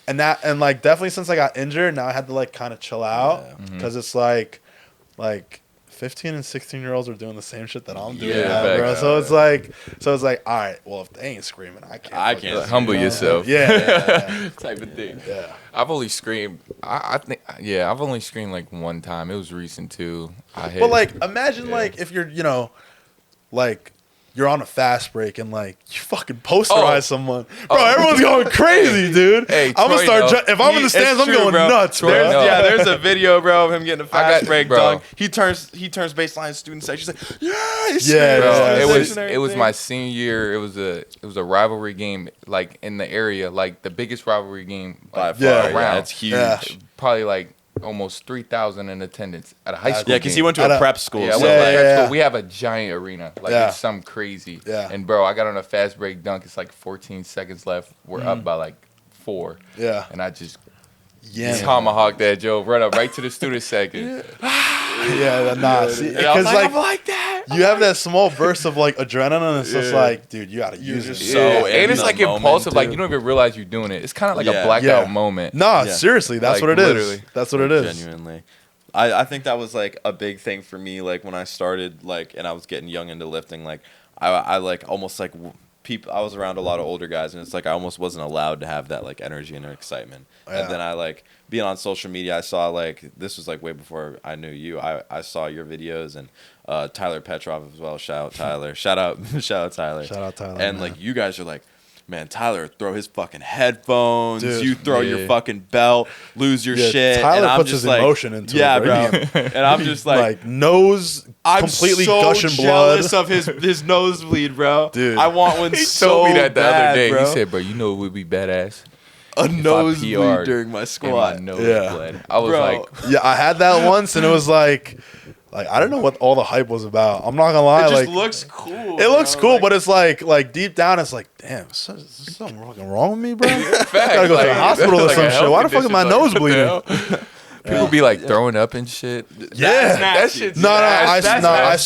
and like definitely since I got injured, now I had to like kind of chill out because it's like 15 and 16-year-olds are doing the same shit that I'm doing now, bro. So it's like, all right, well if they ain't screaming, I can't. Humble yourself. Yeah. Type of thing. Yeah. I've only screamed. I think. Yeah, I've only screamed like one time. It was recent too. But like, imagine like if you're, like you're on a fast break and like you fucking posterize someone, bro. Everyone's going crazy, dude. Hey, I'm gonna Troy, start. If I'm in the stands, I'm going nuts, bro. There's a video, bro, of him getting a fast break bro. dunk. He turns baseline student section. She's like, Yeah. It was my senior year. It was a rivalry game, like in the area, like the biggest rivalry game by like, far. around. Yeah, that's huge. Yeah. Probably like almost 3,000 in attendance at a high school. Yeah, because he game. went to a prep school. Yeah, so prep school. We have a giant arena. Like it's something crazy. Yeah. And bro, I got on a fast break dunk. It's like 14 seconds left. We're up by like 4. Yeah. And I just tomahawk that Joe, run up right to the student section. Because like I'm like that. you have that small burst of like adrenaline, and it's just like, dude, you gotta use it. So and it's in like the moment, impulsive. Like too. you don't even realize you're doing it. It's kind of like a blackout moment. No, seriously, that's Like, what it is. literally. That's what it is. Genuinely. I think that was like a big thing for me, like when I started, like, and I was getting young into lifting, like I like almost like people, I was around a lot of older guys, and it's like I almost wasn't allowed to have that like energy and excitement. And then I like being on social media, I saw like, this was like way before I knew you, I saw your videos, and Tyler Petrov as well. Shout out Tyler. Shout out Tyler. Shout out Tyler. And man. like you guys are like, man, Tyler throw his fucking headphones. Dude, you throw your fucking belt, lose your shit. Tyler and I'm puts just his like, emotion into it, yeah, bro. bro. And I'm just like nose I'm completely so gushing blood. jealous of his nosebleed, bro. Dude. I want one He so told me that the bad, other day. bro. He said, "Bro, you know it would be badass A if I nosebleed PR'd during my and squat. my nose Yeah. bled." I was Bro. like, Yeah, I had that once, and it was like I don't know what all the hype was about. I'm not gonna lie. It just like, looks cool. it looks bro. cool, Like, but it's like deep down, it's like, damn, is something fucking wrong with me, bro? I "Fact, gotta go to the like, hospital or like some a shit. health Why the fuck is my condition, nose like, what the bleeding? hell?" People be like throwing up and shit. Yeah. That shit's No, nasty. I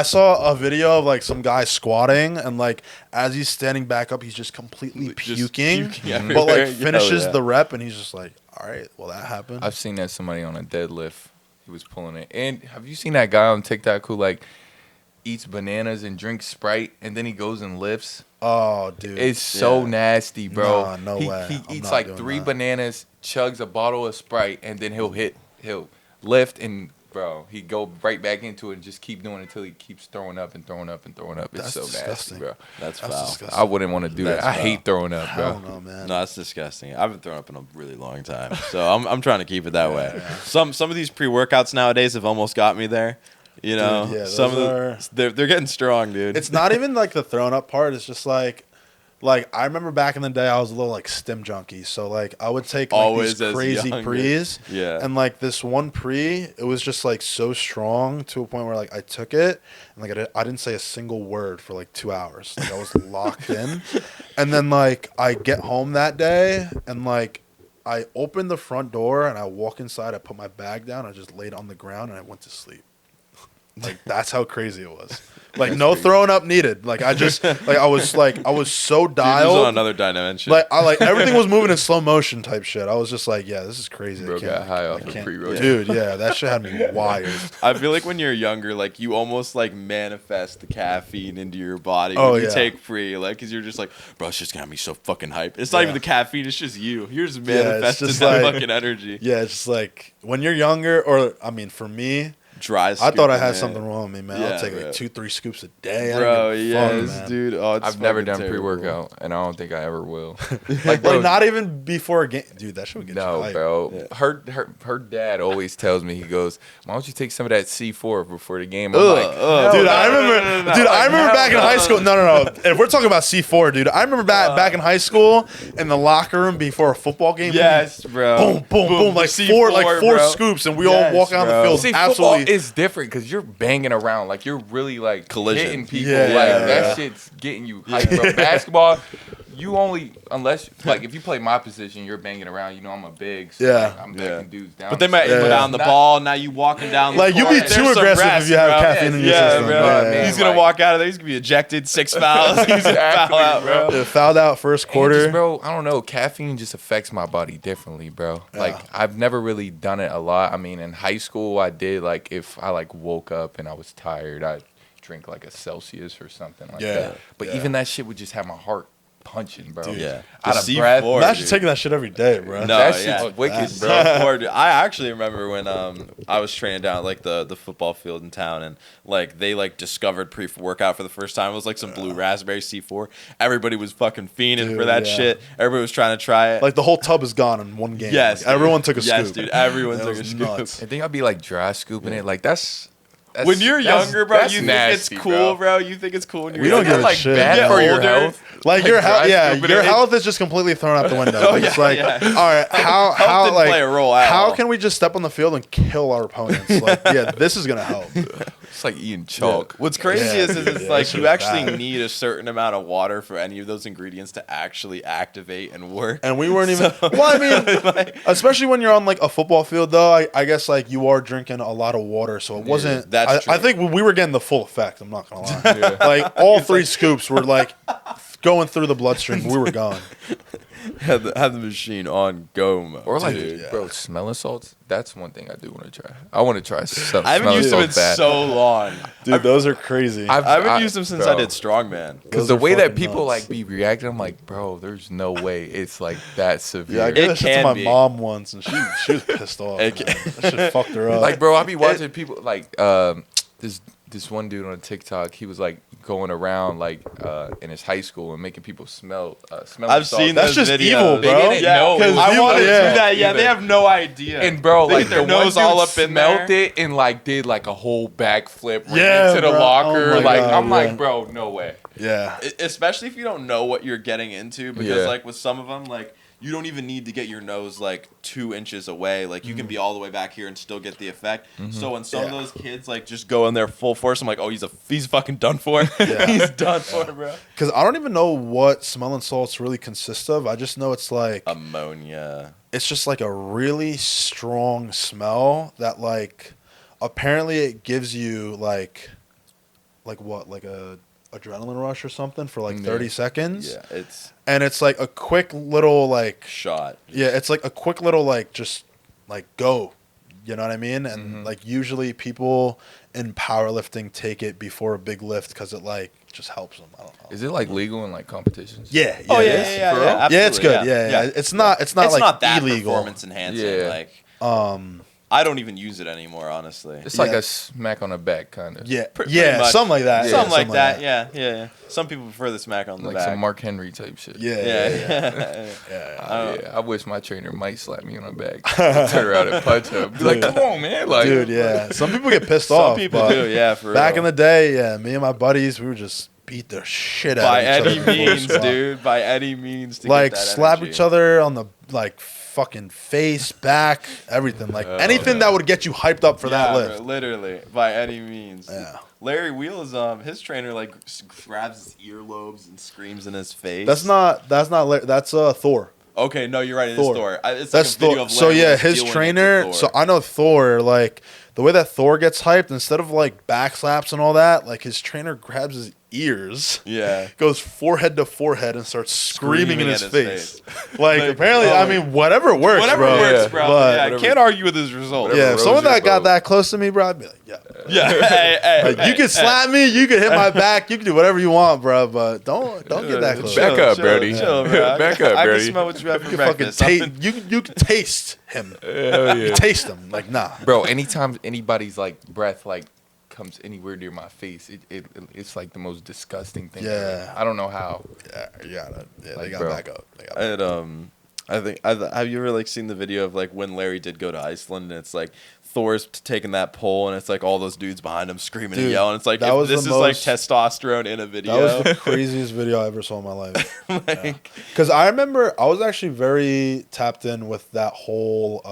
saw a video of like some guy squatting, and like as he's standing back up, he's just completely puking, but like finishes the rep, and he's just like, all right, well that happened. I've seen that somebody on a deadlift, he was pulling it. And have you seen that guy on TikTok who like eats bananas and drinks Sprite, and then he goes and lifts? Oh, dude, It's so nasty, bro. Nah, no way. He I'm eats not like doing 3 that. bananas, chugs a bottle of Sprite, and then he'll lift, and bro, he go right back into it and just keep doing it until he keeps throwing up and throwing up and throwing up. It's That's so disgusting. nasty, bro. That's That's foul. disgusting. I wouldn't want to do that. That's I foul. hate throwing up, I bro. don't know, man. No, that's disgusting. I haven't thrown up in a really long time, so I'm trying to keep it that way. Some of these pre-workouts nowadays have almost got me there. You know, Dude, yeah, some of those they're getting strong, dude. It's not even like the thrown up part. It's just like I remember back in the day, I was a little like stim junkie. So like I would take like Always these as crazy younger. pre's, Yeah. and like this one pre, it was just like so strong to a point where like I took it and like I didn't say a single word for like 2 hours. Like I was locked in, and then like I get home that day and like I open the front door and I walk inside. I put my bag down. I just laid on the ground and I went to sleep. Like that's how crazy it was. Like no throwing up needed. Like I just I was so Dude, this is dialed. on another dimension. Like everything was moving in slow motion type shit. I was just like, yeah, this is crazy. Bro got high off of pre-roll. Dude, yeah, that shit had me wired. I feel like when you're younger, like you almost like manifest the caffeine into your body Oh, when you yeah. take pre, like, because you're just like, bro, it's just got me so fucking hype. It's not even the caffeine; it's just you. You're just manifesting just that like- fucking energy. Yeah, it's just like when you're younger, or I mean, for me, Dry. I thought I scooping had it. something wrong with me, man. Yeah, I'll take bro. like 2-3 scoops a day. I Bro, don't give a fuck, yes, man. dude. Oh, it's I've never fucking done terrible. pre-workout, and I don't think I ever will. Like bro, not even before a game, dude. That shit would get you no, hyped. bro. Yeah. Her dad always tells me, he goes, "Why don't you take some of that C4 before the game?" I'm Ugh, like, ugh. Dude, No, I no, remember. no, no, no. Dude, I Like, remember hell back in no. high school. No. If we're talking about C4, dude, I remember back in high school in the locker room before a football game. Yes, bro. Boom, boom, boom, like C4, four bro. scoops, and we Yes, all walk out on the bro. field. see, football Absolutely. is different because you're banging around, like you're really like Collision. hitting people. Yeah, like yeah. that shit's getting you hyped, bro. Basketball, you only unless like if you play my position, you're banging around. You know I'm a big, so Yeah. like, I'm Yeah. backing dudes down. But they might Yeah. put down the Not- ball. Now you walking down. Like the you court. be There's too some aggressive rest, if you have bro. caffeine in your Yeah, system. bro. man. He's gonna Like- walk out of there. He's gonna be ejected. 6 fouls. He's gonna Exactly, foul out, bro. bro. Yeah, fouled out first And quarter. just, bro, I don't know. Caffeine just affects my body differently, bro. Like I've never really done it a lot. I mean, in high school, I did. Like if I like woke up and I was tired, I'd drink like a Celsius or something like Yeah, that. But yeah. even that shit would just have my heart punching, bro. Dude. Yeah. Out The of C4, breath. Imagine dude. taking that shit every day, bro. No, that yeah. shit's wicked, That's- bro. C4, dude. I actually remember when I was training down at, like the football field in town, and like they like discovered pre-workout for the first time. It was like some blue raspberry C4. Everybody was fucking fiending for Dude, that yeah. shit. Everybody was trying to try it. Like the whole tub is gone in one game. Yes, Like, everyone took a yes, scoop. dude. Everyone That took a was scoop. nuts. I think I'd be like dry scooping it. Like that's When you're younger, bro, that's you nasty, think it's cool, bro. You think it's cool when you're We don't younger. give a like shit. bad Get for your older. health. Like your dry health, yeah, scooping your it. health is just completely thrown out the window. Oh, It's yeah, like, yeah. all right, how didn't like play a role at how all. can we just step on the field and kill our opponents? Like, yeah, this is gonna help. It's like eating chalk. What's crazy Yeah. is it's Yeah, like that you shit actually was bad. need a certain amount of water for any of those ingredients to actually activate and work. And we weren't even. Well, I mean, especially when you're on like a football field, though. I guess like you are drinking a lot of water, so it wasn't. that's I true. think we were getting the full effect. I'm not gonna lie. Like all 3 scoops were like going through the bloodstream. We were going. Have the machine on go mode. Or like, Dude, yeah. bro, smelling salts. That's one thing I do want to try. I want to try some. I haven't used them in so long. Dude, those are crazy. I haven't used them since I bro. did strongman. Because Those the are way that fucking people nuts. like be reacting, I'm like, bro, there's no way it's like that severe. Yeah, I gave It that shit to can my be. mom once, and she was pissed off. It Man. can- That shit fucked her up. Like, bro, I be watching people like this one dude on TikTok. He was like going around like in his high school and making people smell. I've seen That's those just videos. evil, They bro. didn't know. because I people- want to yeah. do that. Yeah, they Either. have no idea. And bro, They like get their the one nose all dude up in smelled there. it and like did like a whole backflip right Yeah, into the bro. locker. Oh my like God, I'm yeah. like, bro, no way. Yeah. Especially if you don't know what you're getting into, because Yeah. like with some of them, like you don't even need to get your nose like 2 inches away. Like you can be all the way back here and still get the effect. So when some of Yeah. those kids like just go in there full force, I'm like, oh, he's fucking done for. Yeah. He's done for, bro. Because I don't even know what smelling salts really consist of. I just know it's like Ammonia. it's just like a really strong smell that like apparently it gives you like what, like a adrenaline rush or something for like 30 seconds. Yeah, it's And it's like a quick little like shot. yeah, it's like a quick little like just like go. You know what I mean? And like usually people in powerlifting take it before a big lift because it like just helps them. I don't know. Is it like legal in like competitions? Yeah. Oh it yeah, is. yeah, yeah, For real? yeah, Yeah, it's absolutely, good. Yeah. It's not It's like not that illegal. performance enhancing. Yeah. Like I don't even use it anymore, honestly. It's like Yeah. a smack on the back kind of. Yeah. Pretty Yeah, much. something like that. Something Yeah, like that. Yeah. Some people prefer the smack on the Like back. some Mark Henry type shit. Yeah. yeah. Yeah, I wish my trainer might slap me on the back, turn around and punch him. Be like, come on, man. Like, Dude, yeah. Some people get pissed Some off. people but do, yeah, for Back real. in the day, yeah, me and my buddies, we would just beat the shit out By of each other. any in the full means, squat. dude. By any means to Like get that slap energy. each other on the like fucking face, back, everything. Like anything that would get you hyped up for that Yeah, lift. bro, literally, by any means. Yeah. Larry Wheels, his trainer grabs his earlobes and screams in his face. That's Thor. Okay, no, you're right. It is Thor. Thor. It's like That's a video Thor. of So Larry yeah, Wheels his dealing into trainer. Thor. So I know Thor. Like the way that Thor gets hyped, instead of like backslaps and all that, like his trainer grabs his ears, Yeah. goes forehead to forehead, and starts screaming in Screaming his at his face. face. Like Like, apparently, oh, I mean, whatever works, Whatever bro. works, Yeah. bro. But Yeah, I whatever- can't argue with his results. whatever yeah, if someone rose your that got boat. that close to me, bro, I'd be like, yeah. Yeah, hey, Like, you can slap me, you can hit my back, you can do whatever you want, bro. But don't get that close. Back up, Brody. Chill, bro. Back up, I Brody. can smell what you have for You can fucking breakfast. you can taste him. Hell You yeah. taste him. Like nah. Bro, anytime anybody's like breath like comes anywhere near my face, it's like the most disgusting thing. Yeah. ever. I don't know how. Yeah, you gotta. Yeah, Like, they got bro. back up. They got I had, have you ever like seen the video of like when Larry did go to Iceland and it's like Thor's taking that pole and it's like all those dudes behind him screaming and Dude, yelling. It's like that was this the is like most- testosterone in a video. That was the craziest video I ever saw in my life. Like, Because I remember I was actually very tapped in with that whole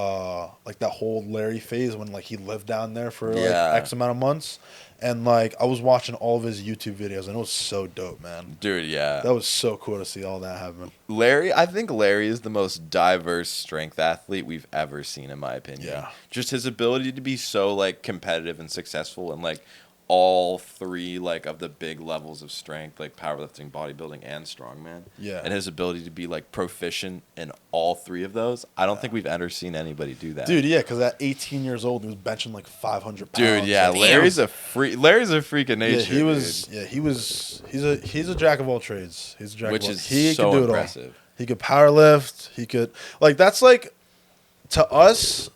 Larry phase when like he lived down there for like Yeah. X amount of months, and like I was watching all of his YouTube videos and it was so dope, man. dude, yeah. That was so cool to see all that happen. I think Larry is the most diverse strength athlete we've ever seen, in my opinion. Yeah. Just his ability to be so like competitive and successful in like all three like of the big levels of strength, like powerlifting, bodybuilding, and strongman. Yeah. And his ability to be like proficient in all three of those. I don't think we've ever seen anybody do that. Dude, yeah, because at 18 years old, he was benching like 500 pounds. Dude, yeah, Like, Larry's a freak of nature. yeah, he was. dude. Yeah, he was. He's a jack of all trades. He's a jack Which of all. is He so could do impressive. it all. He could power lift. He could like that's like to us,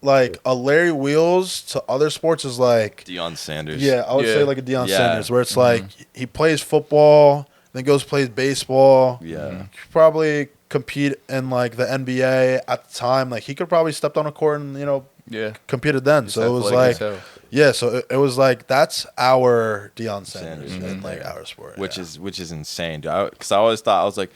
like a Larry Wheels to other sports is like Deion Sanders. yeah, I would Yeah. say like a Deion Yeah. Sanders, where it's like he plays football, then goes plays baseball. Yeah. Could probably compete in like the NBA at the time. Like he could probably stepped on a court and Yeah. competed then. It's So it was athletic like as hell. yeah, so it was like that's our Deion Sanders Sanders, in like yeah. our sport, which yeah. is insane. Because I always thought I was like,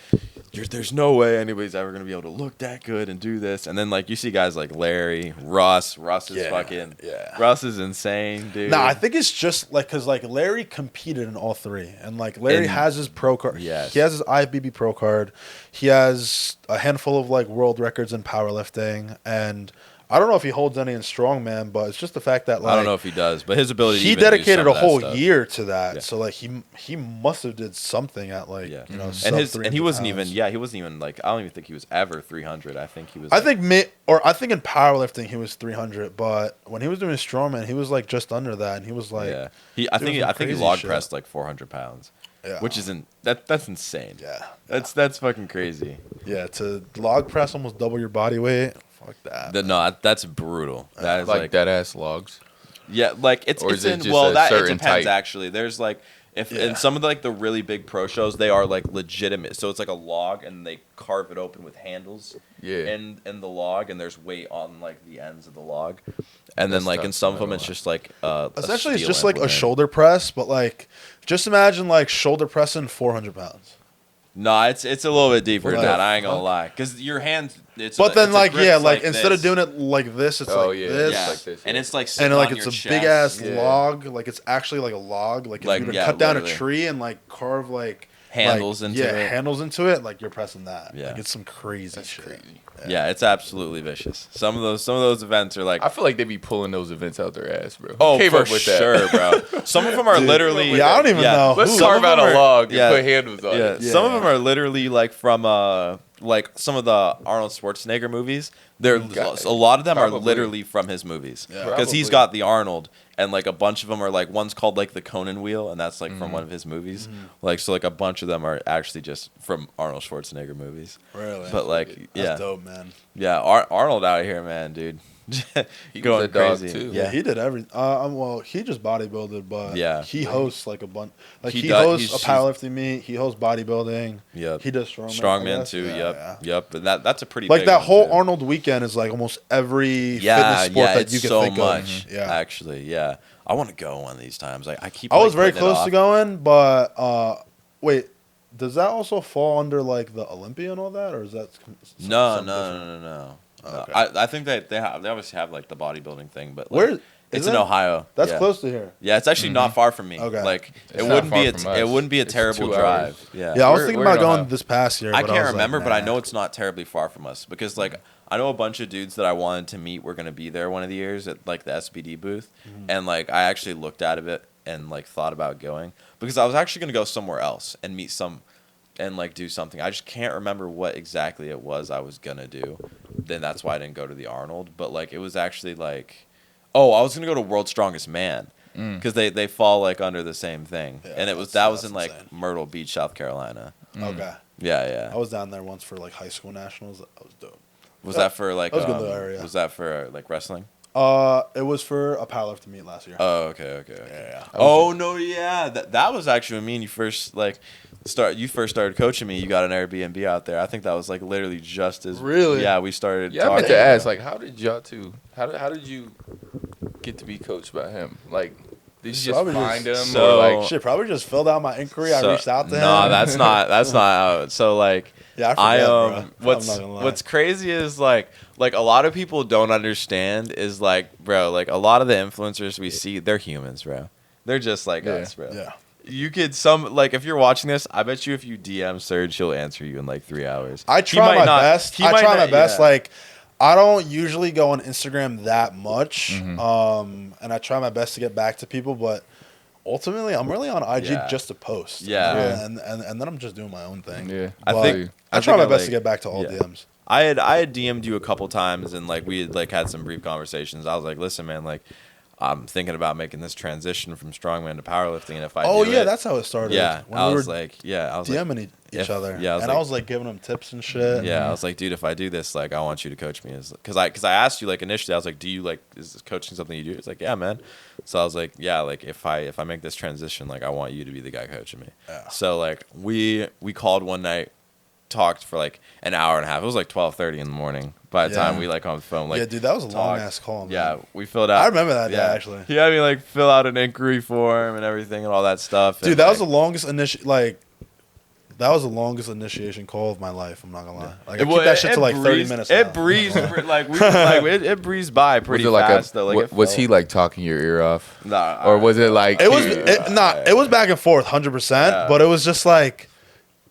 there's no way anybody's ever gonna be able to look that good and do this. And then like you see guys like Larry, Russ. Russ is fucking Russ is insane, dude. Nah, I think it's just like because like Larry competed in all three, and like Larry And- has his pro card. Yes. He has his IFBB pro card. He has a handful of like world records in powerlifting, and I don't know if he holds any in strongman, but it's just the fact that like I don't know if he does, but his ability. to he even do dedicated some a of that whole stuff. year to that. Yeah. So like he must have did something at like Yeah, sub and he 300 wasn't even. pounds. Yeah, he wasn't even like. I don't even think he was ever 300. I think he was. I like- think in powerlifting he was 300, but when he was doing strongman, he was like just under that, and he was like, yeah. I doing think some he crazy log shit. pressed like 400 pounds, yeah, which isn't that's insane. yeah, That's fucking crazy. yeah. To log press almost double your body weight, fuck that. No, that's brutal. That is Like like dead ass logs. yeah, like it's Or it's is it in just well a that it certain depends type? actually. There's like if Yeah. in some of the, like the really big pro shows they are like legitimate. So it's like a log and they carve it open with handles Yeah. in the log and there's weight on like the ends of the log. And then That's like in tough, some of no them matter it's what. just like Essentially, it's steel just like a implement. shoulder press, but like just imagine like shoulder pressing 400 pounds. No, it's a little bit deeper than What that. the I ain't gonna fuck? lie, because your hands. It's But then it's a like grip yeah, like like instead of this. doing it like this, it's Oh, like yeah, this. yeah, like this, and yeah. it's like sitting And like on it's your a chest. big ass Yeah. log, like it's actually like a log. Like if Like, you were to yeah, cut down a literally. tree and like carve like Handles like, into it. handles into it, like you're pressing that. Yeah. Like it's some crazy That's shit. crazy. Yeah, it's absolutely vicious. Some of those events are like I feel like they be pulling those events out their ass, bro. oh Who came for up with that? sure, bro. Some of them are literally Yeah, I don't even know. Let's who. Some carve of out them a are- log and yeah. put handles on Yeah, it. some of Yeah. them are literally like from like some of the Arnold Schwarzenegger movies. They're Got it. a lot of them are Probably. literally from his movies Yeah. because he's Probably. got the Arnold and like a bunch of them are like one's called like the Conan Wheel and that's like Mm-hmm. from one of his movies. Like so like a bunch of them are actually just from Arnold Schwarzenegger movies. Really? But like That's yeah, dope, man. yeah, Arnold out here, man, dude. He was Going a dog, crazy. too. Yeah, Yeah, he did everything. Well, he just bodybuilded, but Yeah. he hosts like a bunch. Like He he, does- hosts he's- a powerlifting meet. He hosts bodybuilding. Yep. He does strongman. I Strongman guess. too. Yeah, Yep, yeah. yep. And that's a pretty Like big that one, whole too. Arnold weekend is like almost every Yeah, fitness sport yeah, that it's you can so think much. of. Yeah, Actually, yeah. I want to go one of these times. I keep. I was like, very putting it close off. to going, but wait, does that also fall under like the Olympia and all that, or is that No, something no, different? no, no, no. Okay. I think that they obviously have like the bodybuilding thing, but like, Where It's Is in it? Ohio. That's yeah. close to here. Yeah, it's actually not far from me. Okay. Like It's it not wouldn't be far from us. it wouldn't be a It's terrible 2 drive. hours. Yeah. Yeah, I was We're- thinking we're in about going Ohio. this past year. I but can't was remember, like, but I nah. know it's not terribly far from us because like I know a bunch of dudes that I wanted to meet were gonna be there one of the years at like the SBD booth, and like I actually looked at it and like thought about going because I was actually gonna go somewhere else and meet some, and like do something. I just can't remember what exactly it was I was gonna do. Then that's why I didn't go to the Arnold. But like it was actually like, oh, I was gonna go to World's Strongest Man because they fall like under the same thing, Yeah, and that was that's in like insane. Myrtle Beach, South Carolina. Okay. Yeah. I was down there once for like high school nationals. That was dope. Was that for like that was a good little area. was that for like wrestling? It was for a powerlifting meet last year. Oh, okay. Yeah. Oh no, yeah. That was actually when me and you first like started coaching me. You got an Airbnb out there. I think that was like literally just as Really? Yeah, we started. Yeah, I meant talking. to ask, like, how did y'all two? How did you get to be coached by him? Like, did you just Probably find him, so- or like? Shit, probably just filled out my inquiry. I reached out to him. No, that's not how. So like, Yeah, I forget, bro. what's I'm not gonna lie. what's crazy is like a lot of people don't understand is like, bro, like a lot of the influencers we see, they're humans, bro. They're just like Yeah. us, bro. Yeah. You could like if you're watching this, I bet you if you DM Serge, he'll answer you in like 3 hours. I try my best. He I might try my not- best. yeah. Like, I don't usually go on Instagram that much, Mm-hmm. and I try my best to get back to people. But ultimately, I'm really on IG Yeah. just to post. Yeah. and then I'm just doing my own thing. Yeah, I But think I try my best like- to get back to all yeah. DMs. I had DM'd you a couple times and like we had like had some brief conversations. I was like, listen, man, like I'm thinking about making this transition from strongman to powerlifting, and if I Oh do yeah, it, that's how it started. yeah, when I we was were like, yeah, I was DMing like, each other. yeah, I was and like- I was like giving them tips and shit. yeah, I was like, dude, if I do this, like, I want you to coach me, because I asked you like initially, I was like, do you like is this coaching something you do? It's like, yeah, man. So I was like, yeah, like if I make this transition, like I want you to be the guy coaching me. Yeah. So like we called one night, talked for like an hour and a half. It was like 12:30 in the morning by the Yeah. time we like on the phone. Like yeah, dude, that was a long talked. ass call. Man. Yeah, we filled out. I remember that day, yeah. actually. He had me like fill out an inquiry form and everything and all that stuff. Dude, and, that was the like, longest that was the longest initiation call of my life. I'm not gonna lie. Like I well, keep that shit to like 30 breezed- minutes. It now. breezed like we like it breezed by pretty was it like fast though. Like was he like talking your ear off, Nah, or was it like It was it was back and forth, 100%. Yeah. But it was just like,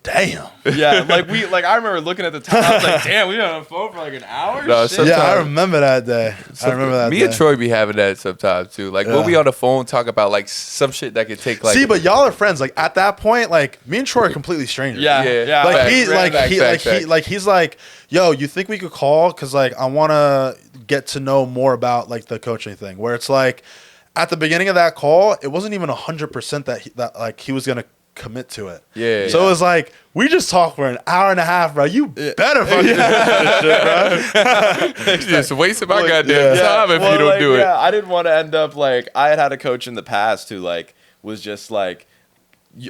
damn. Yeah, like I remember looking at the time. I was like, damn, we been on the phone for like an hour. No, Shit. sometimes- Yeah, I remember that day. I remember that. Me day. and Troy be having that sometimes too. Like we'll Yeah. be on the phone talk about like some shit that could take like. See, but y'all are friends. Like at that point, like me and Troy are completely strangers. Yeah, Yeah. yeah. Like Facts, he, like facts, he, facts, like he, facts. like he's like, yo, you think we could call? Cause like I want to get to know more about like the coaching thing. Where it's like, at the beginning of that call, it wasn't even 100% that like he was gonna commit to it. Yeah. So it was like we just talked for an hour and a half, bro. You better fucking do this shit, bro. You just wasting my Like, goddamn yeah. time if Well, you don't like, do it. Yeah, I didn't want to end up like I had a coach in the past who like was just like.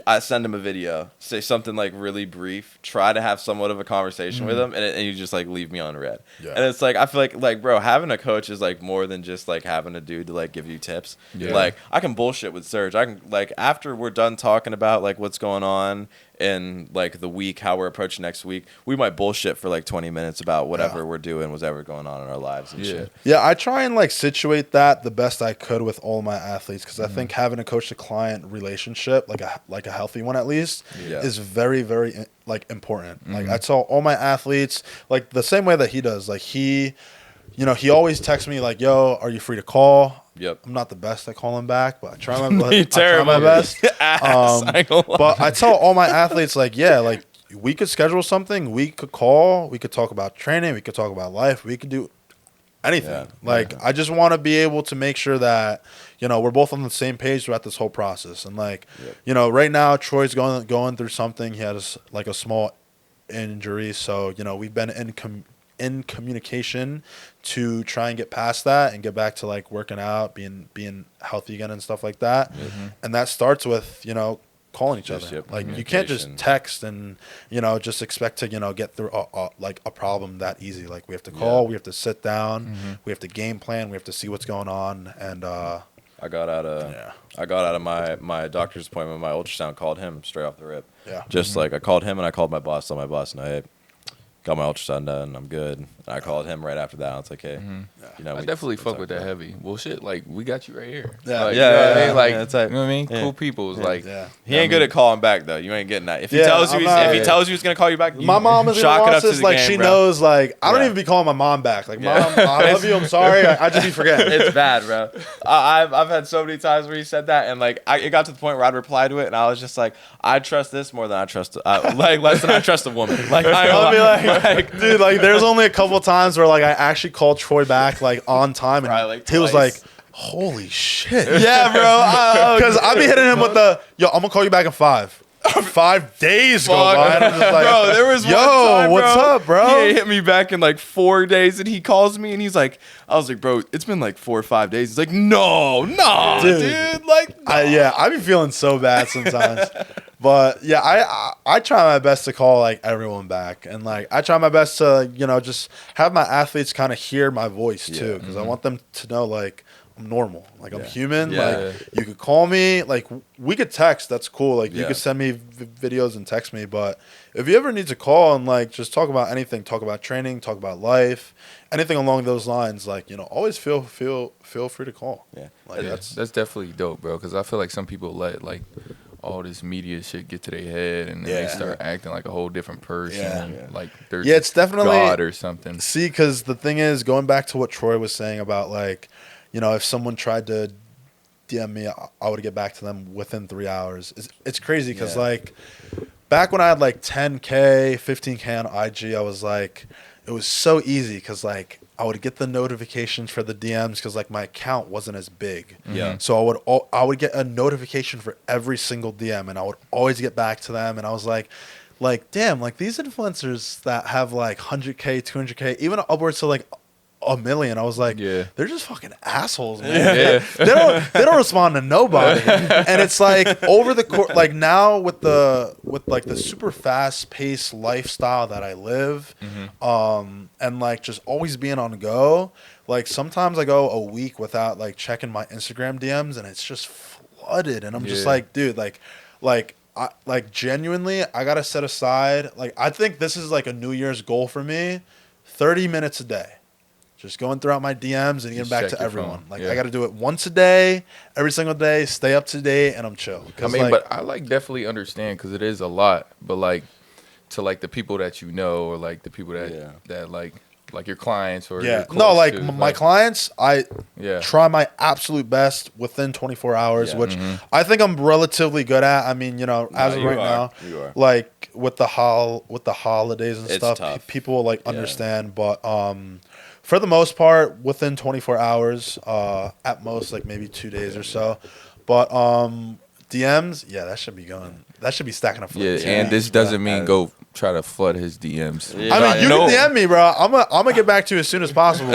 I send him a video, say something like really brief, try to have somewhat of a conversation with him, and you just like leave me on red. Yeah. And it's like I feel like bro, having a coach is like more than just like having a dude to like give you tips. Yeah. Like I can bullshit with Serge. I can like after we're done talking about like what's going on in like the week, how we're approaching next week, we might bullshit for like 20 minutes about whatever Yeah. we're doing, whatever going on in our lives and Yeah. shit. Yeah, I try and like situate that the best I could with all my athletes because I Mm-hmm. think having a coach to client relationship, like a healthy one at least, Yeah. is very very like important. Like Mm-hmm. I tell all my athletes like the same way that he does. Like he always texts me like, "Yo, are you free to call?" Yep. I'm not the best at calling back, but I try my You're I try terrible. my best. Ass, I ain't gonna lie. But I tell all my athletes like, yeah, like we could schedule something, we could call, we could talk about training, we could talk about life, we could do anything. Yeah. Like I just want to be able to make sure that we're both on the same page throughout this whole process. And like right now Troy's going through something. He has like a small injury, so we've been in communication to try and get past that and get back to like working out, being healthy again and stuff like that. And that starts with calling each Just, other. yep, Like you can't just communication. text and just expect to get through like a problem that easy. Like we have to call, Yeah. we have to sit down, we have to game plan, we have to see what's going on. And I got out of my doctor's appointment. My ultrasound called him straight off the rip. Yeah. Just like I called him and I called my boss. Told my boss, no, hey, got my ultrasound done. I'm good. And I called him right after that. I was like, hey, you know, I definitely fuck with that heavy. Well, shit, like we got you right here. Yeah. Like, Yeah, you know what yeah, I mean? Like, yeah, it's like- you know what I mean? yeah. Cool people is like, Yeah. he ain't good at calling back though. You ain't getting that. If he Yeah, tells you, I'm not- if he tells you he's gonna call you back, you My mom is chalk gonna it watch up to this. the Like game, she bro. knows. Like I don't Yeah. even be calling my mom back. Like Yeah. mom, I love you. I'm sorry. I just be forgetting. It's bad, bro. I've had so many times where he said that, and like it got to the point where I'd reply to it, and I was just like, I trust this more than I trust, like less than I trust a woman. Like I'll be like, dude, like there's only a couple times where like I actually called Troy back like on time, and Probably, like, he was like, twice. "Holy shit!" yeah, bro. Because I be hitting him with the yo. I'm gonna call you back in 5. 5 days go Fuck. by, and I'm just like, bro, there was yo, one time, what's bro, up, bro? He hit me back in like 4 days, and he calls me, and he's like, I was like, bro, it's been like 4 or 5 days. He's like, no, dude, like, Yeah, I be feeling so bad sometimes. But yeah, I try my best to call like everyone back, and like I try my best to just have my athletes kind of hear my voice too, because I want them to know like I'm normal, like I'm human. Yeah. Like you could call me, like we could text. That's cool. Like you Yeah. could send me videos and text me. But if you ever need to call and like just talk about anything, talk about training, talk about life, anything along those lines, like always feel free to call. Yeah. Like that's definitely dope, bro. Because I feel like some people let like all this media shit get to their head, and then they start acting like a whole different person, and, like they're it's definitely God or something. See, because the thing is, going back to what Troy was saying about like, if someone tried to DM me, I would get back to them within 3 hours. It's crazy because like back when I had like 10K, 15K on IG, I was like, it was so easy because like I would get the notifications for the DMs because like my account wasn't as big. Yeah. So I would get a notification for every single DM, and I would always get back to them. And I was like, damn, like these influencers that have like 100K, 200K, even upwards to like a million. I was like, they're just fucking assholes, man. They don't respond to nobody. And it's like over the course, like now with like the super fast paced lifestyle that I live, and like just always being on go. Like sometimes I go a week without like checking my Instagram DMs, and it's just flooded. And I'm just like, dude, like genuinely, I gotta set aside. Like I think this is like a New Year's goal for me: 30 minutes a day. Just going throughout my DMs and getting back to everyone. Like I got to do it once a day, every single day, stay up to date, and I'm chill. I mean, but I like definitely understand because it is a lot. But like to like the people that or like the people that like your clients or you're close no, like to, my clients, I try my absolute best within 24 hours, which I think I'm relatively good at. I mean, as of right now, like with the holidays and stuff, tough. people will like understand, but for the most part, within 24 hours, at most, like maybe 2 days or so. But DMs, that should be going. That should be stacking up. For and this doesn't mean go try to flood his DMs. Yeah. I mean, you can DM me, bro. I'm gonna get back to you as soon as possible.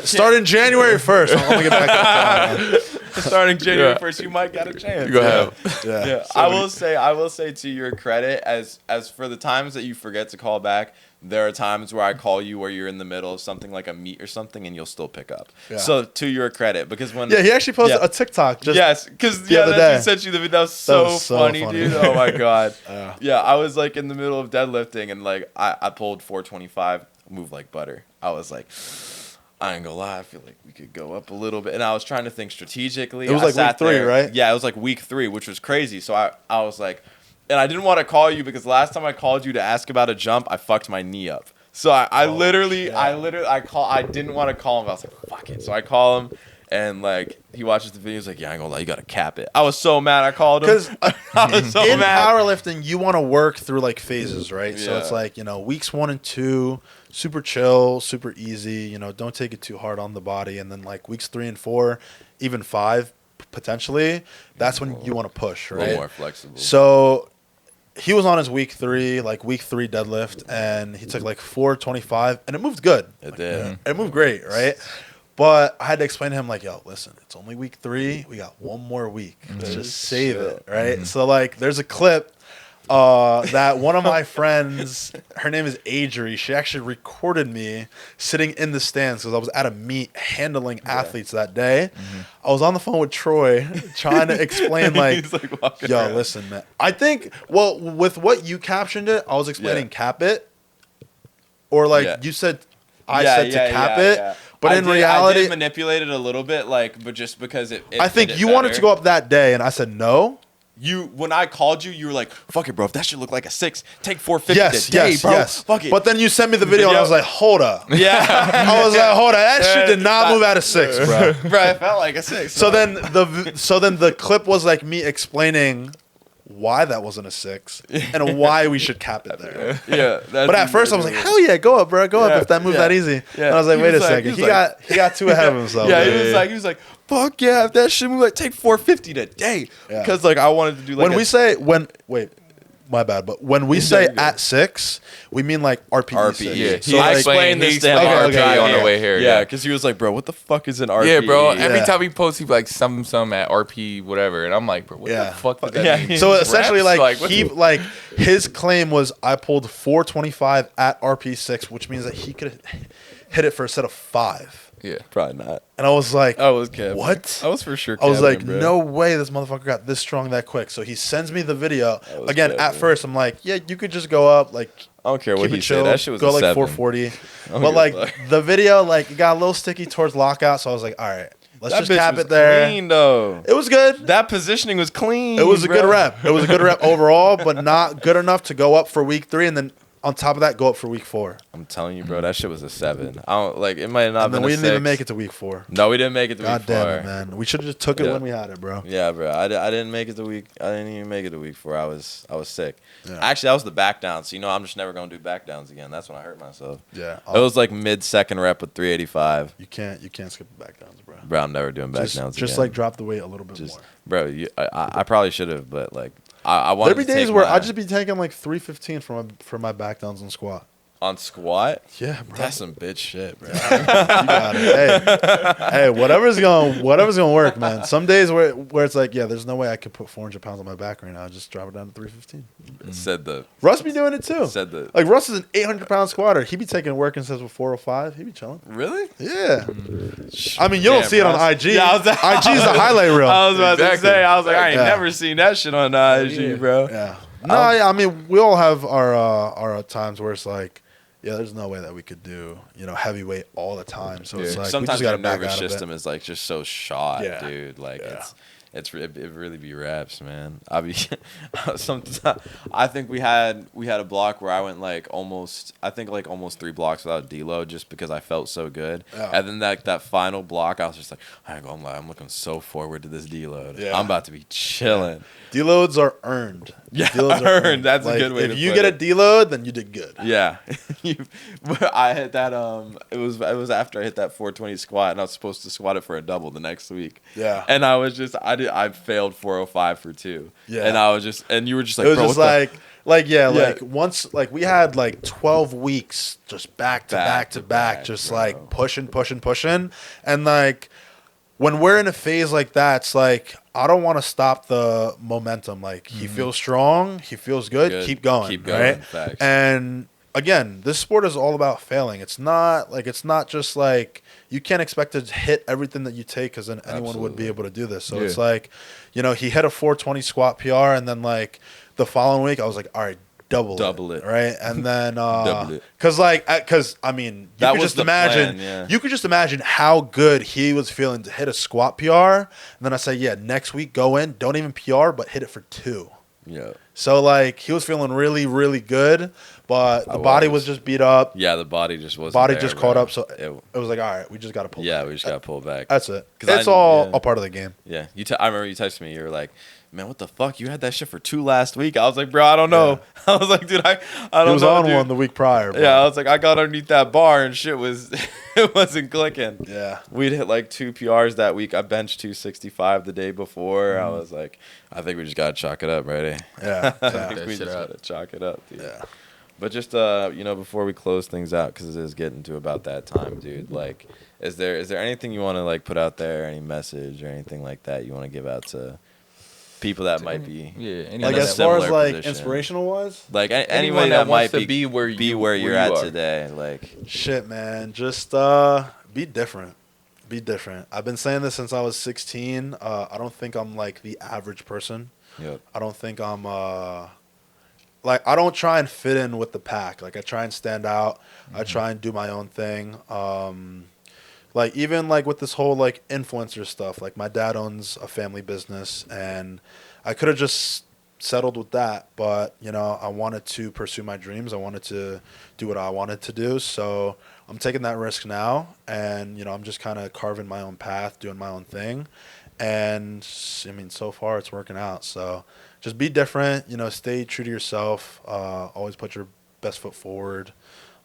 Starting January 1st, I'm gonna get back to you. Starting January 1st, you might get a chance. You gonna have. Yeah. I will say to your credit, as for the times that you forget to call back, there are times where I call you where you're in the middle of something like a meet or something, and you'll still pick up. Yeah. So to your credit, because when he actually posted a TikTok. Because the other day. He sent you the video. That was so funny, dude. Oh my god. I was like in the middle of deadlifting, and like I pulled 425, moved like butter. I was like, I ain't gonna lie, I feel like we could go up a little bit. And I was trying to think strategically. It was like week 3, right? Yeah, it was like week 3, which was crazy. So I was like, and I didn't want to call you because last time I called you to ask about a jump, I fucked my knee up. So I didn't want to call him. I was like, fuck it. So I call him, and like he watches the video. He's like, yeah, I ain't gonna lie, you gotta cap it. I was so mad. I called him because I was so in mad. powerlifting, you want to work through like phases, right? So it's like weeks 1 and 2, super chill, super easy. Don't take it too hard on the body, and then like weeks 3 and 4, even 5 potentially. That's when you want to push, right? A little more flexible. So he was on his week 3 deadlift, and he took like 425, and it moved good. It did. It moved great, right? But I had to explain to him, like, yo, listen, it's only week 3. We got 1 more week. Let's just save it, right? So, like, there's a clip that one of my friends, her name is Adri, she actually recorded me sitting in the stands because I was at a meet handling athletes that day. I was on the phone with Troy trying to explain, like yo, around. Listen, man. I think, well, with what you captioned it, I was explaining cap it. or like Yeah. you said. I said to cap it, but in reality, I did manipulate it a little bit, like, but just because it I think fit it you wanted better. to go up that day, and I said no. When I called you, you were like, "Fuck it, bro. If that should look like a 6, take 450 Yes, today, yes, bro. yes. Fuck it." But then you sent me the video, and I was like, hold up. yeah, I was like, hold up. That shit did not move out of 6, bro. bro, it felt like a 6. So then the clip was like me explaining why that wasn't a 6 and why we should cap it there. yeah. But at first I was like, hell yeah, go up, bro, go up if that moved that easy. Yeah. And I was like, He wait a was like- second, he he was got too ahead of himself. Yeah, man. he was like, "Fuck yeah, if that shit move, like take 450 today." Yeah. Because like I wanted to do like My bad, but when we say good. at 6, we mean like RPE 6. Yeah, So I like, explained this to him Okay, on okay, on the way here. Yeah, because he was like, "Bro, what the fuck is an RP?" Yeah, bro. Every Yeah. time he posts, he be like some at RP whatever, and I'm like, bro, what Yeah. the fuck does that Yeah. mean? so Reps? essentially like what he the- like his claim was I pulled 425 at RP 6, which means that he could hit it for a set of 5. yeah. Probably not. And I was like, I was capping. What? I was for sure. I was like, capping, bro. no way this motherfucker got this strong that quick. So he sends me the video. was Again, good, at man. first, I'm like, yeah, you could just go up, like, I don't care what keep he it chill, said. That shit was go a like 7. 440. don't But, give a like, fuck. the video, like, it got a little sticky towards lockout. So I was like, all right, let's That just bitch cap was it there. clean though. It was good. That positioning was clean. It was a bro. good rep. It was a good rep overall, but not good enough to go up for week 3. And then on top of that, go up for week 4. I'm telling you, bro. That shit was a 7. I don't like. It might have not And been. then we a didn't even 6. make it to week 4. No, we didn't make it to God week damn 4. it, man. We should have just took it Yeah. when we had it, bro. Yeah, bro. I didn't make it to week. I didn't even make it to week 4. I was sick. Yeah. Actually, that was the back down. So I'm just never gonna do back downs again. That's when I hurt myself. Yeah. It was like mid-second rep with 385. You can't skip the back downs, bro. Bro, I'm never doing back downs Just again. like drop the weight a little bit Just, more. bro. I probably should have, but like I wanted There'd be to days take where my- I'd just be taking like 315 for my back downs on squat. on squat. Yeah, bro. That's some bitch shit, bro. You got it. Hey, whatever's gonna work, man. Some days where it's like, yeah, there's no way I could put 400 pounds on my back right now. Just drop it down to 315. Said the Russ be doing it too. said the Like Russ is an 800-pound squatter. He be taking working sets with 405. He be chilling. really. Yeah. I mean, you don't Damn, see it on Russ. IG. Yeah, I was- IG is the highlight reel. I was about Exactly. to say. I was like, I ain't Yeah. never seen that shit on IG, Yeah. bro. Yeah. No, yeah, I mean, we all have our times where it's like, yeah, there's no way that we could do, heavyweight all the time. So it's Yeah. like Sometimes we just your got to back nervous out of system it. is like just so shot, Yeah. dude. Like Yeah. it really be reps, man. I be sometimes I think we had a block where I went like almost 3 blocks without deload just because I felt so good. Yeah. And then that final block, I was just like, I ain't gonna lie, I'm looking so forward to this deload. Yeah. I'm about to be chilling. Deloads are earned. Yeah, Deloads are earned. That's a Like, good way if to you put get it. a deload, then you did good. Yeah, I hit that. It was after I hit that 420 squat, and I was supposed to squat it for a double the next week. Yeah. And I failed 405 for 2. Yeah. And I was just, and you were just like, It was bro, just what the- like once, like we had like 12 weeks just back to back to back, just bro. like pushing. And like when we're in a phase like that, it's like, I don't want to stop the momentum. Like he feels strong, he feels good, keep going. Keep going, Right. facts. And again, this sport is all about failing. It's not just like you can't expect to hit everything that you take because then anyone would be Absolutely. able to do this. So Yeah. it's like, he hit a 420 squat PR, and then like the following week, I was like, all right, double it, right? And then Double it. because I mean, you That could was just the imagine, plan, yeah. you could just imagine how good he was feeling to hit a squat PR. And then I say, yeah, next week go in, don't even PR, but hit it for 2. Yeah. So like he was feeling really, really good, but the body was just beat up. Yeah, the body just wasn't Body there, just bro. caught up, so It- it was like, all right, we just got to pull. yeah, back. we just got to pull back. That's it. 'Cause It's I- all yeah. a part of the game. Yeah, I remember you texted me. You were like, "Man, what the fuck? You had that shit for 2 last week." I was like, "Bro, I don't know." I was like, "Dude, I don't know." He was on dude. one the week prior. Bro. Yeah, I was like, I got underneath that bar and shit was, it wasn't clicking. Yeah. We'd hit like 2 PRs that week. I benched 265 the day before. I was like, I think we just gotta chalk it up, right? Yeah. I yeah. think that we shit just out. gotta chalk it up, dude. Yeah. But just before we close things out, because it is getting to about that time, dude. Like, is there anything you want to like put out there, any message or anything like that you want to give out to people that might be, Yeah, anyone Like in a as far as similar like position. inspirational wise, like anyone anybody that that might wants to be where you're you at are. today, like. shit, man, just be different. Be different. I've been saying this since I was 16. I don't think I'm like the average person. Yep. I don't think I'm like I don't try and fit in with the pack. Like I try and stand out. I try and do my own thing. Like even like with this whole like influencer stuff, like my dad owns a family business and I could have just settled with that, but you know, I wanted to pursue my dreams. I wanted to do what I wanted to do. So I'm taking that risk now and you know, I'm just kind of carving my own path, doing my own thing. And I mean, so far it's working out. So just be different, you know, stay true to yourself. Always put your best foot forward.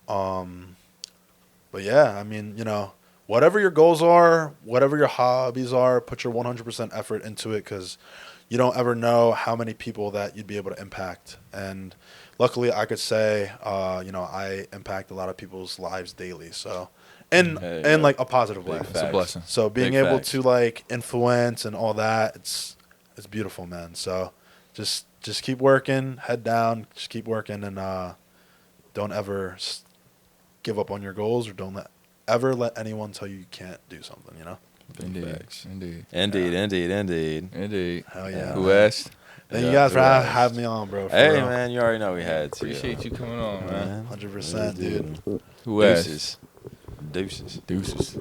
But yeah, I mean, you know, whatever your goals are, whatever your hobbies are, put your 100% effort into it because you don't ever know how many people that you'd be able to impact. And luckily, I could say, you know, I impact a lot of people's lives daily. So, in like a positive way. It's a blessing. So being Big able facts. to like influence and all that, it's beautiful, man. So just keep working, head down, just keep working, and don't ever give up on your goals or don't ever let anyone tell you can't do something, you know? Indeed. Facts. Indeed. Indeed. Hell yeah. Who man. asked? Thank Yeah, you guys for who asked? having me on, bro. For Hey, real. man, you already know we had to. Appreciate you coming on, man. 100%, dude. Who asked? Deuces. Deuces.